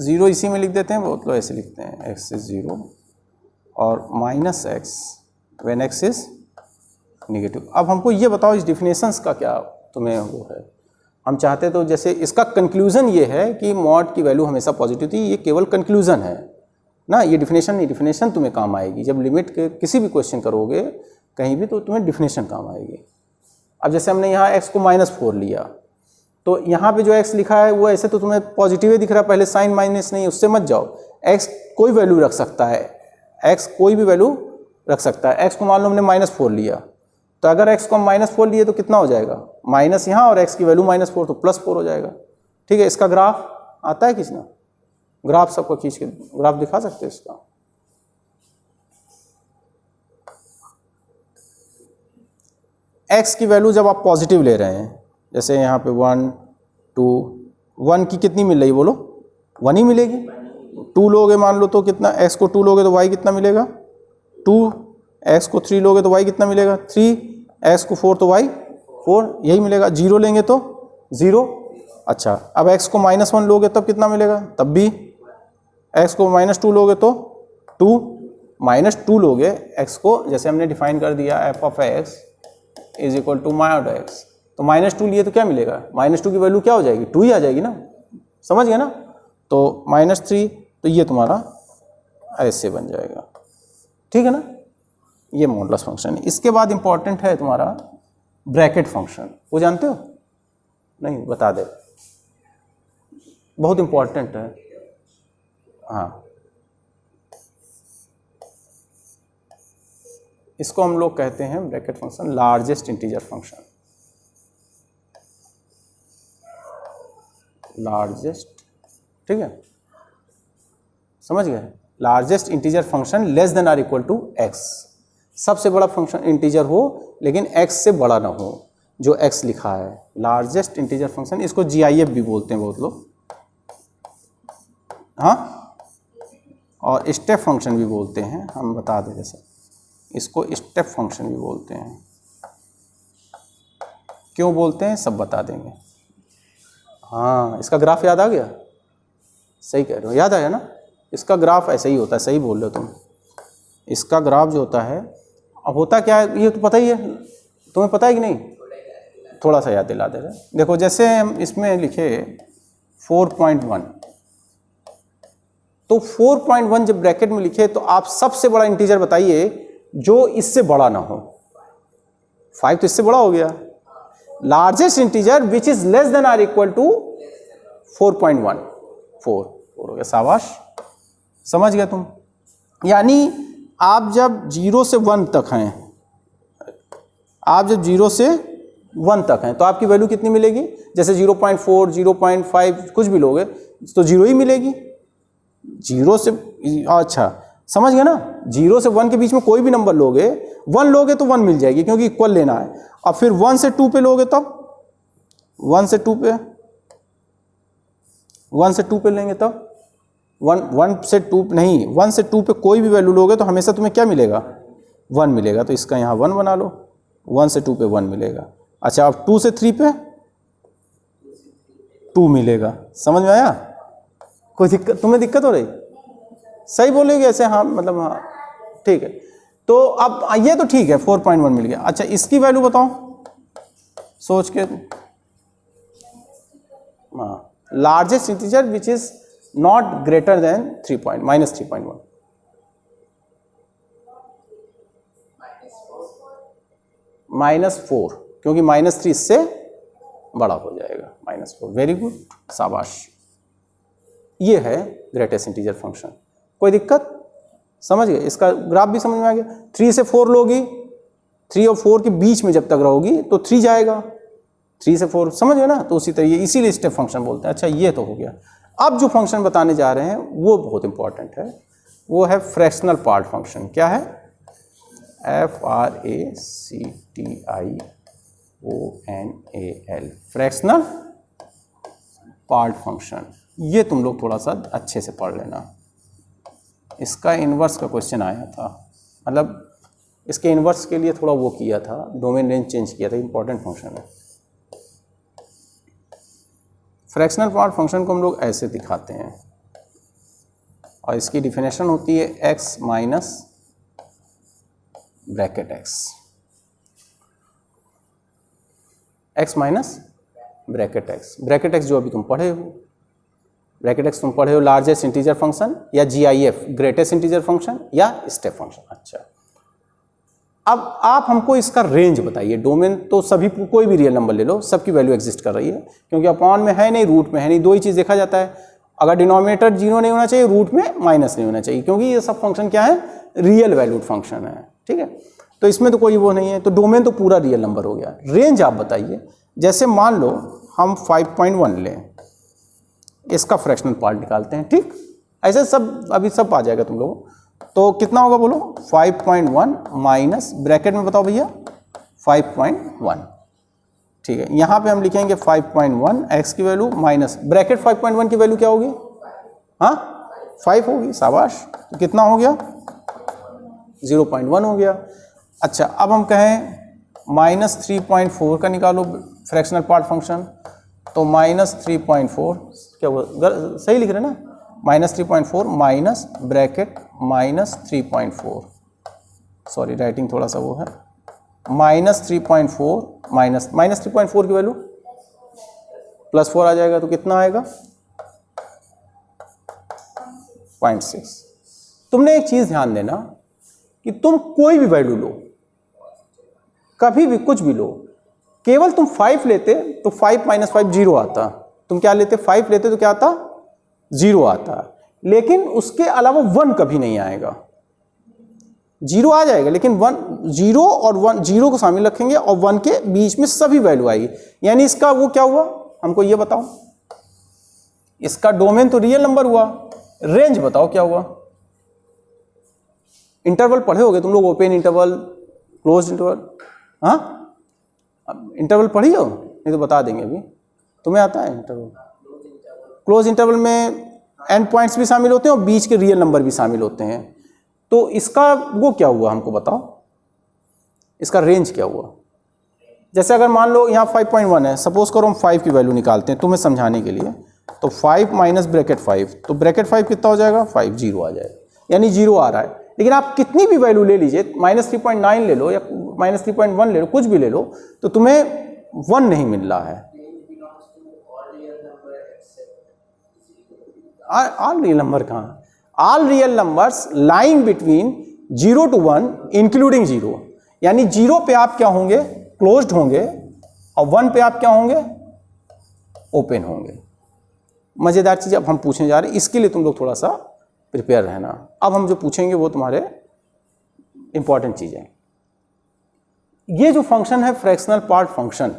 0 इसी में लिख देते हैं, बहुत लोग ऐसे लिखते हैं, एक्स इज 0, और minus x when x is negative. अब हमको ये बताओ इस डिफिनेशंस का क्या तुम्हें वो है? हम चाहते तो जैसे इसका कंक्लूजन ये है कि मॉड की वैल्यू हमेशा पॉजिटिव थी, ये केवल कंक्लूजन है ना, ये डिफिनेशन नहीं। डिफिनेशन तुम्हें काम आएगी जब लिमिट के किसी भी क्वेश्चन करोगे कहीं भी, तो तुम्हें डिफिनेशन काम आएगी। अब जैसे हमने यहाँ x को -4 लिया, तो यहाँ पे जो x लिखा है वो ऐसे तो तुम्हें पॉजिटिव ही दिख रहा है, पहले साइन माइनस नहीं, उससे मत जाओ। x कोई वैल्यू रख सकता है, x कोई भी वैल्यू रख सकता है। x को मान लो हमने -4 लिया, तो अगर x को हम -4 लिए तो कितना हो जाएगा, माइनस यहाँ, और x की वैल्यू -4 तो +4 हो जाएगा। ठीक है, इसका ग्राफ आता है खींचना, ग्राफ सबको खींच के ग्राफ दिखा सकते हैं इसका। x की वैल्यू जब आप पॉजिटिव ले रहे हैं, जैसे यहाँ पे 1 2 1 की कितनी मिल रही, बोलो 1 ही मिलेगी। 2 लोगे मान लो तो कितना, x को 2 लोगे तो y कितना मिलेगा 2, x को 3 लोगे तो y कितना मिलेगा 3, x को 4 तो y 4, यही मिलेगा। 0 लेंगे तो 0। अच्छा, अब x को -1 लोगे तब कितना मिलेगा, तब भी। x को -2 लोगे तो 2, -2 लोगे x को, जैसे हमने डिफाइन कर दिया f(x) is equal to (x), तो -2 लिए तो क्या मिलेगा, -2 की वैल्यू क्या हो जाएगी 2 ही आ जाएगी ना, समझ गए ना। तो -3, तो ये तुम्हारा ऐसे बन जाएगा। ठीक है ना, ये मॉडुलस फंक्शन है। इसके बाद इंपॉर्टेंट है तुम्हारा ब्रैकेट फंक्शन, वो जानते हो नहीं, बता दे, बहुत इंपॉर्टेंट है। हाँ, इसको हम लोग कहते हैं bracket function largest integer function, largest. ठीक है, समझ गए, largest integer function less than or equal to x, सबसे बड़ा फंक्शन इंटीजर हो लेकिन x से बड़ा ना हो, जो x लिखा है लार्जेस्ट इंटीजर फंक्शन। इसको GIF भी बोलते हैं बहुत लोग, हाँ, और स्टेप फंक्शन भी बोलते हैं, हम बता दें, जैसे इसको स्टेप फंक्शन भी बोलते हैं। क्यों बोलते हैं सब बता देंगे। हाँ, इसका ग्राफ याद आ गया, सही कह रहे हो, याद आया ना। इसका ग्राफ ऐसे ही होता है, सही बोल रहे हो तुम। इसका ग्राफ जो होता है, अब होता क्या है ये तो पता ही है, तुम्हें पता है कि नहीं, थोड़ा सा याद दिला दे रहे। देखो जैसे हम इसमें लिखे 4.1, तो 4.1 जब ब्रैकेट में लिखे तो आप सबसे बड़ा इंटीजर बताइए जो इससे बड़ा ना हो। 5 तो इससे बड़ा हो गया। Largest integer which is less than or equal to 4.1, 4 हो गया, शाबाश, समझ गए तुम। यानी आप जब 0 से 1 तक हैं, आप जब 0 से 1 तक हैं तो आपकी वैल्यू कितनी मिलेगी, जैसे 0.4 0.5 कुछ भी लोगे तो 0 ही मिलेगी। 0 से, अच्छा समझ गए ना, 0 से 1 के बीच में कोई भी नंबर लोगे, 1 लोगे तो 1 मिल जाएगी क्योंकि इक्वल लेना है। अब फिर 1 से 2 पे लोगे तब 1 से 2 पे, 1 से 2 पे लेंगे तब 1 से 2 नहीं, 1 से 2 पे कोई भी वैल्यू लोगे तो हमेशा तुम्हें क्या मिलेगा 1 मिलेगा। तो इसका यहाँ 1 बना लो, 1 से 2 पे 1 मिलेगा। अच्छा, अब 2 से 3 पे 2 मिलेगा। समझ में आया, कोई दिक्कत, तुम्हें दिक्कत हो रही, सही बोलेगी ऐसे, हाँ मतलब हाँ ठीक है। तो अब ये तो ठीक है 4.1 मिल गया। अच्छा, इसकी वैल्यू बताओ सोच के, हाँ, largest integer which is not greater than -3.1, -4, क्योंकि -3 इससे बड़ा हो जाएगा, -4। वेरी गुड, शाबाश, ये है ग्रेटेस्ट इंटीजर फंक्शन। कोई दिक्कत, समझ गए, इसका ग्राफ भी समझ में आ गया। 3 से 4 लोगी, 3 और 4 के बीच में जब तक रहोगी तो 3 जाएगा, 3 से 4, समझ गए ना। तो उसी तरह इसीलिए स्टेप फंक्शन बोलते हैं। अच्छा, ये तो हो गया। अब जो फंक्शन बताने जा रहे हैं वो बहुत इंपॉर्टेंट है, वो है फ्रैक्शनल पार्ट फंक्शन। क्या है, FRACTIONAL, फ्रैक्शनल पार्ट फंक्शन। ये तुम लोग थोड़ा सा अच्छे से पढ़ लेना। इसका इन्वर्स का क्वेश्चन आया था, मतलब इसके इन्वर्स के लिए थोड़ा वो किया था, डोमेन रेंज चेंज किया था, इंपॉर्टेंट फंक्शन है। फ्रैक्शनल पार्ट फंक्शन को हम लोग ऐसे दिखाते हैं और इसकी डिफिनेशन होती है x minus bracket x minus bracket x। Bracket x जो अभी तुम पढ़े हो, ब्रैकेट x तुम पढ़े हो लार्जेस्ट इंटीजर फंक्शन या GIF ग्रेटेस्ट इंटीजर फंक्शन या स्टेप फंक्शन। अच्छा, अब आप हमको इसका रेंज बताइए। डोमेन तो सभी, कोई भी रियल नंबर ले लो, सबकी वैल्यू एग्जिस्ट कर रही है, क्योंकि अपॉन में है नहीं, रूट में है नहीं, दो ही चीज़ देखा जाता है। अगर डिनोमिनेटर जीरो नहीं होना चाहिए, रूट में माइनस नहीं होना चाहिए, क्योंकि ये सब फंक्शन क्या है, रियल वैल्यूड फंक्शन है, ठीक है। तो इसमें तो कोई वो नहीं है, तो डोमेन तो पूरा रियल नंबर हो गया। रेंज आप बताइए, जैसे मान लो हम 5.1 लें, इसका फ्रैक्शनल पार्ट निकालते हैं, ठीक। ऐसे सब अभी सब आ जाएगा तुम लोगों। तो कितना होगा बोलो, 5.1 माइनस ब्रैकेट में बताओ भैया 5.1, ठीक है। यहाँ पे हम लिखेंगे 5.1 x की वैल्यू माइनस ब्रैकेट 5.1 की वैल्यू क्या होगी, हाँ 5 होगी, शाबाश। तो कितना हो गया, 0.1 हो गया। अच्छा, अब हम कहें माइनस 3.4 का निकालो फ्रैक्शनल पार्ट फंक्शन, तो माइनस 3.4 क्या हुआ, सही लिख रहे हैं ना, minus 3.4 minus bracket minus 3.4, sorry writing थोड़ा सा वो है, माइनस 3.4 माइनस 3.4 की वैल्यू प्लस 4 आ जाएगा, तो कितना आएगा 0.6। तुमने एक चीज ध्यान देना कि तुम कोई भी वैल्यू लो, कभी भी कुछ भी लो, केवल तुम 5 लेते तो 5 माइनस 5 0 आता, तुम क्या लेते 5 लेते तो क्या आता 0 आता, लेकिन उसके अलावा 1 कभी नहीं आएगा। 0 आ जाएगा लेकिन 1, 0 और 1, 0 को शामिल रखेंगे और 1 के बीच में सभी वैल्यू आएगी। यानी इसका वो क्या हुआ, हमको ये बताओ, इसका डोमेन तो रियल नंबर हुआ, रेंज बताओ क्या हुआ। इंटरवल पढ़े होगे तुम लोग, ओपन इंटरवल, क्लोज इंटरवल, हाँ इंटरवल पढ़ी हो, नहीं तो बता देंगे अभी, तुम्हें आता है इंटरवल। क्लोज इंटरवल में एंड पॉइंट्स भी शामिल होते हैं और बीच के रियल नंबर भी शामिल होते हैं। तो इसका वो क्या हुआ हमको बताओ, इसका रेंज क्या हुआ। जैसे अगर मान लो यहाँ 5.1 है, सपोज करो हम 5 की वैल्यू निकालते हैं तुम्हें समझाने के लिए, तो 5 माइनस ब्रैकेट 5, तो ब्रैकेट 5 कितना हो जाएगा 5, 0 आ जाएगा, यानी 0 आ रहा है। लेकिन आप कितनी भी वैल्यू ले लीजिए, माइनस 3.9 ले लो या माइनस 3.1 ले लो, कुछ भी ले लो, तो तुम्हें 1 नहीं मिल रहा है। ऑल रियल नंबर कहाँ, all real numbers lying between 0 to 1 including 0, यानी 0 पे आप क्या होंगे, क्लोज्ड होंगे, और 1 पे आप क्या होंगे, ओपन होंगे। मजेदार चीज अब हम पूछने जा रहे हैं, इसके लिए तुम लोग थोड़ा सा प्रिपेयर रहना। अब हम जो पूछेंगे वो तुम्हारे इंपॉर्टेंट चीज है। ये जो फंक्शन है फ्रैक्शनल पार्ट फंक्शन,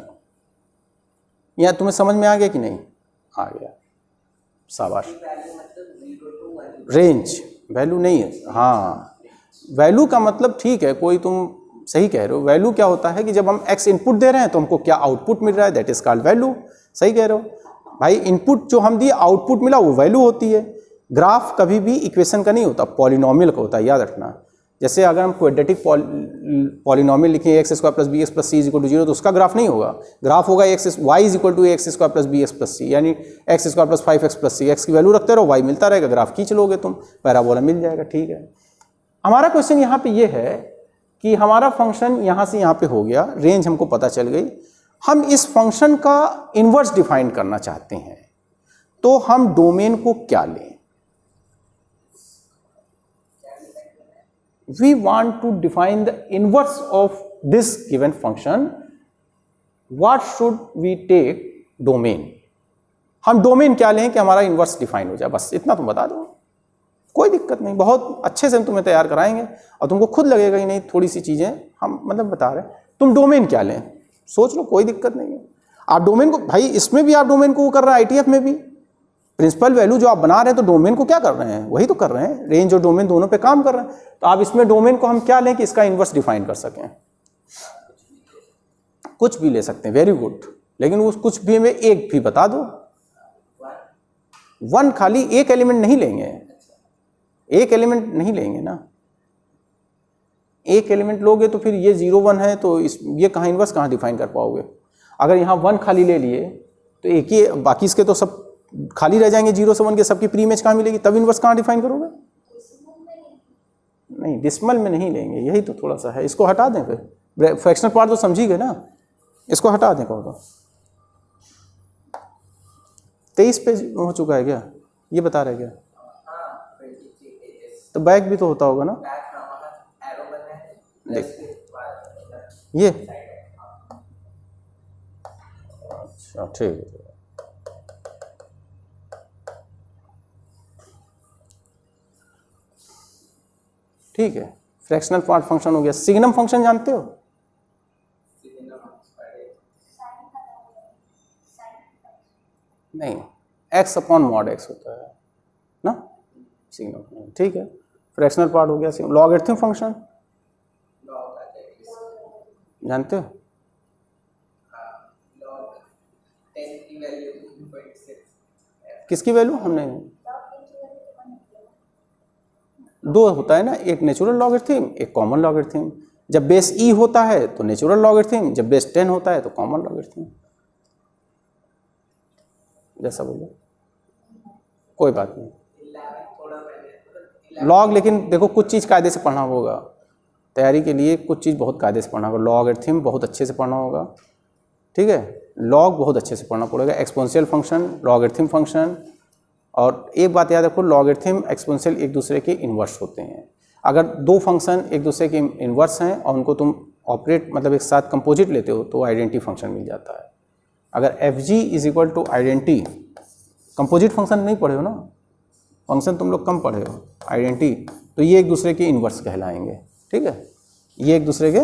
या तुम्हें समझ में आ गया कि नहीं आ गया, शाबाश। रेंज वैल्यू नहीं है, हाँ वैल्यू का मतलब ठीक है, कोई तुम सही कह रहे हो। वैल्यू क्या होता है कि जब हम x इनपुट दे रहे हैं तो हमको क्या आउटपुट मिल रहा है, दैट इज कॉल्ड वैल्यू। सही कह रहे हो भाई, इनपुट जो हम दिए आउटपुट मिला वो वैल्यू होती है। ग्राफ कभी भी इक्वेशन का नहीं होता, पॉलिनोमियल का होता है, याद रखना। जैसे अगर हम क्वाड्रेटिक पॉलिनोमियल लिखें x square plus B X plus C is equal to 0, तो उसका ग्राफ नहीं होगा। ग्राफ होगा y is equal to x square plus B X plus C, यानी x square plus 5x plus C, X की value रखते रहो, y मिलता रहेगा, ग्राफ खींच लोगे तुम, पैराबोला मिल जाएगा। ठीक है, हमारा क्वेश्चन यहाँ पे ये है कि हमारा फंक्शन यहाँ से यहाँ पे हो गया, रेंज हमको पता चल गई, हम इस फंक्शन का इन्वर्स डिफाइन करना चाहते हैं, तो हम डोमेन को क्या लें। We want to define the inverse of this given function. What should we take domain? हम डोमेन क्या लें कि हमारा इन्वर्स डिफाइन हो जाए, बस इतना तुम बता दो, कोई दिक्कत नहीं, बहुत अच्छे से हम तुम्हें तैयार कराएंगे और तुमको खुद लगेगा कि नहीं थोड़ी सी चीजें हम मतलब बता रहे हैं। तुम डोमेन क्या लें सोच लो, कोई दिक्कत नहीं है। आप डोमेन को भाई, इसमें भी आप डोमेन को वो कर रहे हैं, ITF में भी प्रिंसिपल वैल्यू जो आप बना रहे हैं, तो डोमेन को क्या कर रहे हैं, वही तो कर रहे हैं, रेंज और डोमेन दोनों पे काम कर रहे हैं। तो आप इसमें डोमेन को हम क्या लें कि इसका इन्वर्स डिफाइन कर सकें। कुछ भी ले सकते हैं, वेरी गुड, लेकिन उस कुछ भी में एक भी बता दो। 1 खाली एक एलिमेंट नहीं लेंगे, एक एलिमेंट नहीं लेंगे ना, एक एलिमेंट लोगे तो फिर ये 0 1 है, तो ये कहाँ इन्वर्स कहाँ डिफाइन कर पाओगे। अगर यहाँ 1 खाली ले लिए तो एक ही, बाकी इसके तो सब खाली रह जाएंगे 0 से 1 के, सबकी प्री इमेज कहाँ मिलेगी, तब इन्वर्स कहाँ डिफाइन करोगे। नहीं, डिसिमल में नहीं लेंगे, यही तो थोड़ा सा है। इसको हटा दें, फिर फ्रैक्शनल पार्ट तो समझी गए ना, इसको हटा दें। कहो तो 23 पेज हो चुका है क्या, ये बता रहे क्या, तो बैक भी तो होता होगा ना। देख ये अच्छा ठीक है। ठीक है, फ्रैक्शनल पार्ट फंक्शन हो गया। सिग्नम फंक्शन जानते हो? नहीं, एक्स अपॉन मॉड एक्स होता है ना सिग्नम। ठीक है, फ्रैक्शनल पार्ट हो गया। लॉगरिथम फंक्शन जानते हो? किसकी वैल्यू? हमने दो होता है ना, एक नेचुरल लॉगरिथम, एक कॉमन लॉगरिथम। जब बेस ई होता है तो नेचुरल लॉगरिथम, जब बेस 10 होता है तो कॉमन लॉगरिथम। जैसा बोलो, कोई बात नहीं। लॉग, लेकिन देखो कुछ चीज़ कायदे से पढ़ना होगा तैयारी के लिए, कुछ चीज़ बहुत कायदे से पढ़ना होगा। लॉगरिथम बहुत अच्छे से पढ़ना होगा, ठीक है। लॉग बहुत अच्छे से पढ़ना पड़ेगा, एक्सपोनेंशियल फंक्शन, लॉगरिथम फंक्शन। और एक बात याद रखो, लॉगरिथम एक्सपोनेंशियल एक दूसरे के इन्वर्स होते हैं। अगर दो फंक्शन एक दूसरे के इन्वर्स हैं और उनको तुम ऑपरेट मतलब एक साथ कंपोजिट लेते हो तो आइडेंटिटी फंक्शन मिल जाता है। अगर f g is equal to identity, composite function नहीं पढ़े हो ना, फंक्शन तुम लोग कम पढ़े हो, आइडेंटिटी, तो ये एक दूसरे के इन्वर्स कहलाएंगे। ठीक है, ये एक दूसरे के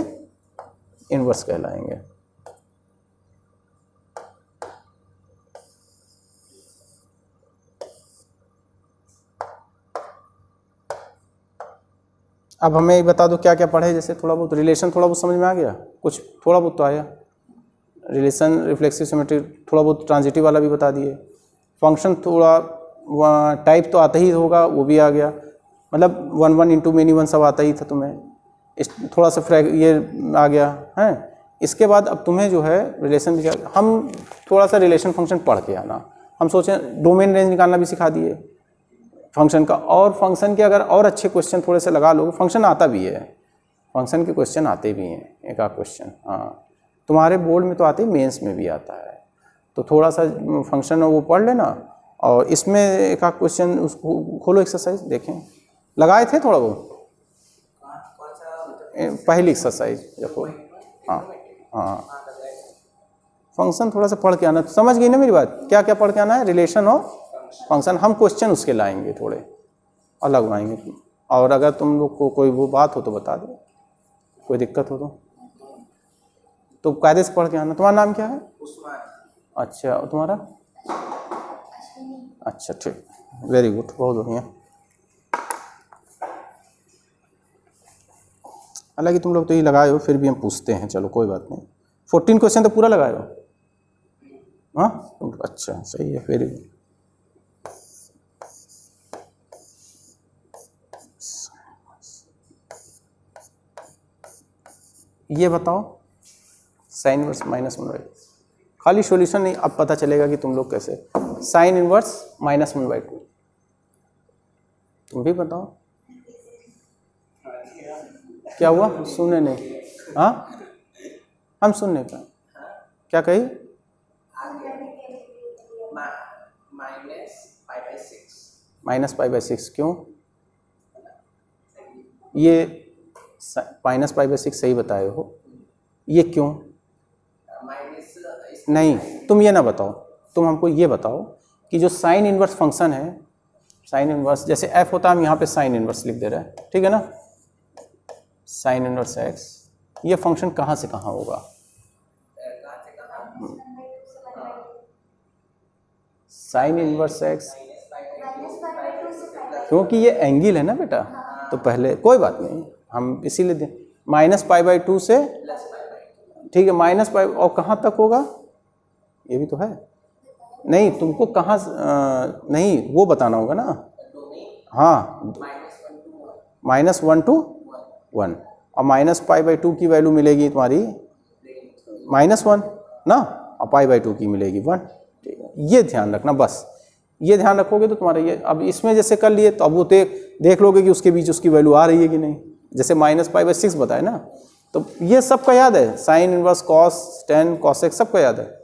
इन्वर्स कहलाएंगे। अब हमें ये बता दो क्या क्या पढ़े। जैसे थोड़ा बहुत रिलेशन, थोड़ा बहुत समझ में आ गया, कुछ थोड़ा बहुत तो आया। रिलेशन, रिफ्लेक्सिव सिमेट्री, थोड़ा बहुत ट्रांजिटिव वाला भी बता दिए। फंक्शन थोड़ा टाइप तो आता ही होगा, वो भी आ गया। मतलब 1 1 इंटू मेनी वन सब आता ही था तुम्हें। थोड़ा सा ये आ गया है। इसके बाद अब तुम्हें जो है रिलेशन, हम थोड़ा सा रिलेशन फंक्शन पढ़ के आना। हम सोचें डोमेन रेंज निकालना भी सिखा दिए फंक्शन का। और फंक्शन के अगर और अच्छे क्वेश्चन थोड़े से लगा लो, फंक्शन आता भी है, फंक्शन के क्वेश्चन आते भी हैं, एक आध क्वेश्चन। हाँ, तुम्हारे बोर्ड में तो आते ही, मेंस में भी आता है। तो थोड़ा सा फंक्शन वो पढ़ लेना, और इसमें एक आध क्वेश्चन उसको खोलो, एक्सरसाइज देखें। लगाए थे थोड़ा वो पहली एक्सरसाइज देखो। हाँ हाँ, फंक्शन थोड़ा सा पढ़ के आना। समझ गई ना मेरी बात? क्या क्या पढ़ के आना है? रिलेशन और फंक्शन। हम क्वेश्चन उसके लाएंगे, थोड़े अलग लाएंगे। और अगर तुम लोग को कोई वो बात हो तो बता दो, कोई दिक्कत हो तो कायदे से पढ़ के आना। तुम्हारा नाम क्या है? अच्छा, और तुम्हारा? अच्छा ठीक, वेरी गुड, बहुत बढ़िया। हालांकि तुम लोग तो ये लगाए हो, फिर भी हम पूछते हैं, चलो कोई बात नहीं। 14 क्वेश्चन तो पूरा लगाए हो? हाँ अच्छा, सही है, वेरी गुड। ये बताओ साइन इनवर्स -1/2। खाली सॉल्यूशन नहीं, अब पता चलेगा कि तुम लोग कैसे। साइन इनवर्स -1/2, तुम भी बताओ क्या हुआ? सुने नहीं? हाँ, हम सुन नहीं पाए, क्या कही? -π/6। क्यों? ये -π/6 सही बताए हो, ये क्यों? नहीं, तुम ये ना बताओ, तुम हमको ये बताओ कि जो साइन इनवर्स फंक्शन है, साइन इनवर्स जैसे f होता है, हम यहाँ पे साइन इनवर्स लिख दे रहे हैं, ठीक है ना। साइन इनवर्स x, ये फंक्शन कहाँ से कहाँ होगा? साइन इनवर्स x, क्योंकि ये एंगल है ना बेटा, तो पहले कोई बात नहीं, हम इसीलिए दें -π/2 से, ठीक है, -π, और कहाँ तक होगा ये भी तो है। नहीं, तुमको कहाँ नहीं वो बताना होगा ना। हाँ, -1 to 1, और -π/2 की वैल्यू मिलेगी तुम्हारी -1 ना, और π/2 की मिलेगी 1। ठीक है, ये ध्यान रखना, बस ये ध्यान रखोगे तो तुम्हारा ये, अब इसमें जैसे कर लिए तो अब वो देख लोगे कि उसके बीच उसकी वैल्यू आ रही है कि नहीं। जैसे -π/6 बताए ना, तो ये सबका याद है, sine inverse, cos, tan, cosec सबका याद है,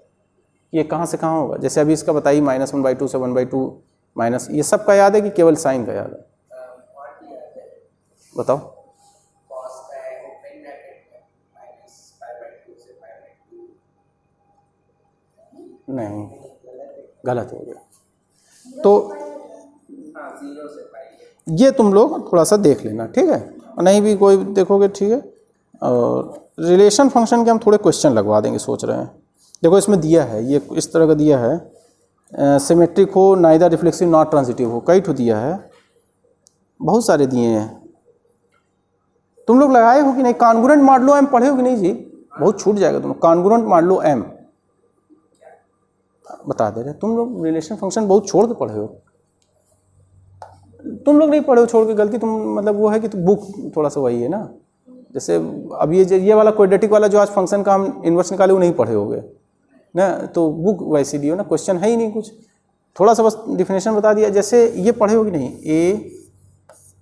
ये कहाँ से कहाँ होगा। जैसे अभी इसका बताइए -1/2 से 1/2 माइनस, ये सबका याद है कि केवल साइन का याद है? बताओ। नहीं, गलत हो गया। तो हाँ 0 से पाई है। ये तुम लोग थोड़ा सा देख लेना, ठीक है, और नहीं भी कोई देखोगे, ठीक है। और रिलेशन फंक्शन के हम थोड़े क्वेश्चन लगवा देंगे, सोच रहे हैं। देखो इसमें दिया है, ये इस तरह का दिया है, सिमेट्रिक हो, नाइदर रिफ्लेक्सिव नॉट ट्रांजिटिव हो, कई ठो दिया है, बहुत सारे दिए हैं। तुम लोग लगाए हो कि नहीं? कॉन्ग्रुएंट मॉडुलो एम पढ़े हो कि नहीं जी? बहुत छूट जाएगा तुम। कॉन्ग्रुएंट मॉडुलो एम बता दे रहे तुम लोग। रिलेशन फंक्शन बहुत छोड़ के पढ़े हो तुम लोग, नहीं पढ़े हो छोड़ के, गलती तुम, मतलब वो है कि बुक थोड़ा सा वही है ना। जैसे अब ये वाला क्वाड्रेटिक वाला जो आज फंक्शन का हम इन्वर्स निकाले वो नहीं पढ़े होगे ना, तो बुक वैसी दी हो ना, क्वेश्चन है ही नहीं कुछ, थोड़ा सा बस डिफिनेशन बता दिया। जैसे ये पढ़े हो कि नहीं, A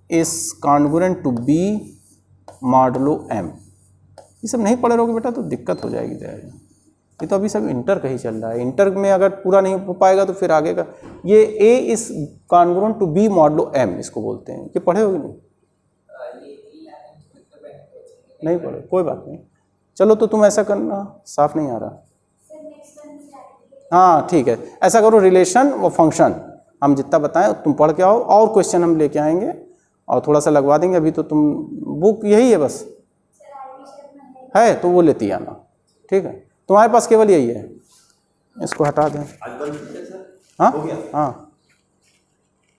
is congruent to B modulo M, ये सब नहीं पढ़े रहोगे बेटा तो दिक्कत हो जाएगी तेरे। ये तो अभी सब इंटर का ही चल रहा है, इंटर में अगर पूरा नहीं हो पाएगा तो फिर आगे का। ये A is congruent to B modulo M इसको बोलते हैं, ये पढ़े हो कि नहीं? नहीं पढ़े, कोई बात नहीं। चलो तो तुम ऐसा करना, साफ नहीं आ रहा। हाँ ठीक है, ऐसा करो, रिलेशन व फंक्शन हम जितना बताएं तुम पढ़ के आओ, और क्वेश्चन हम लेके आएंगे और थोड़ा सा लगवा देंगे। अभी तो तुम बुक यही है बस है, तो वो लेती आना, ठीक है। तुम्हारे पास केवल यही है, इसको हटा दें। हाँ हाँ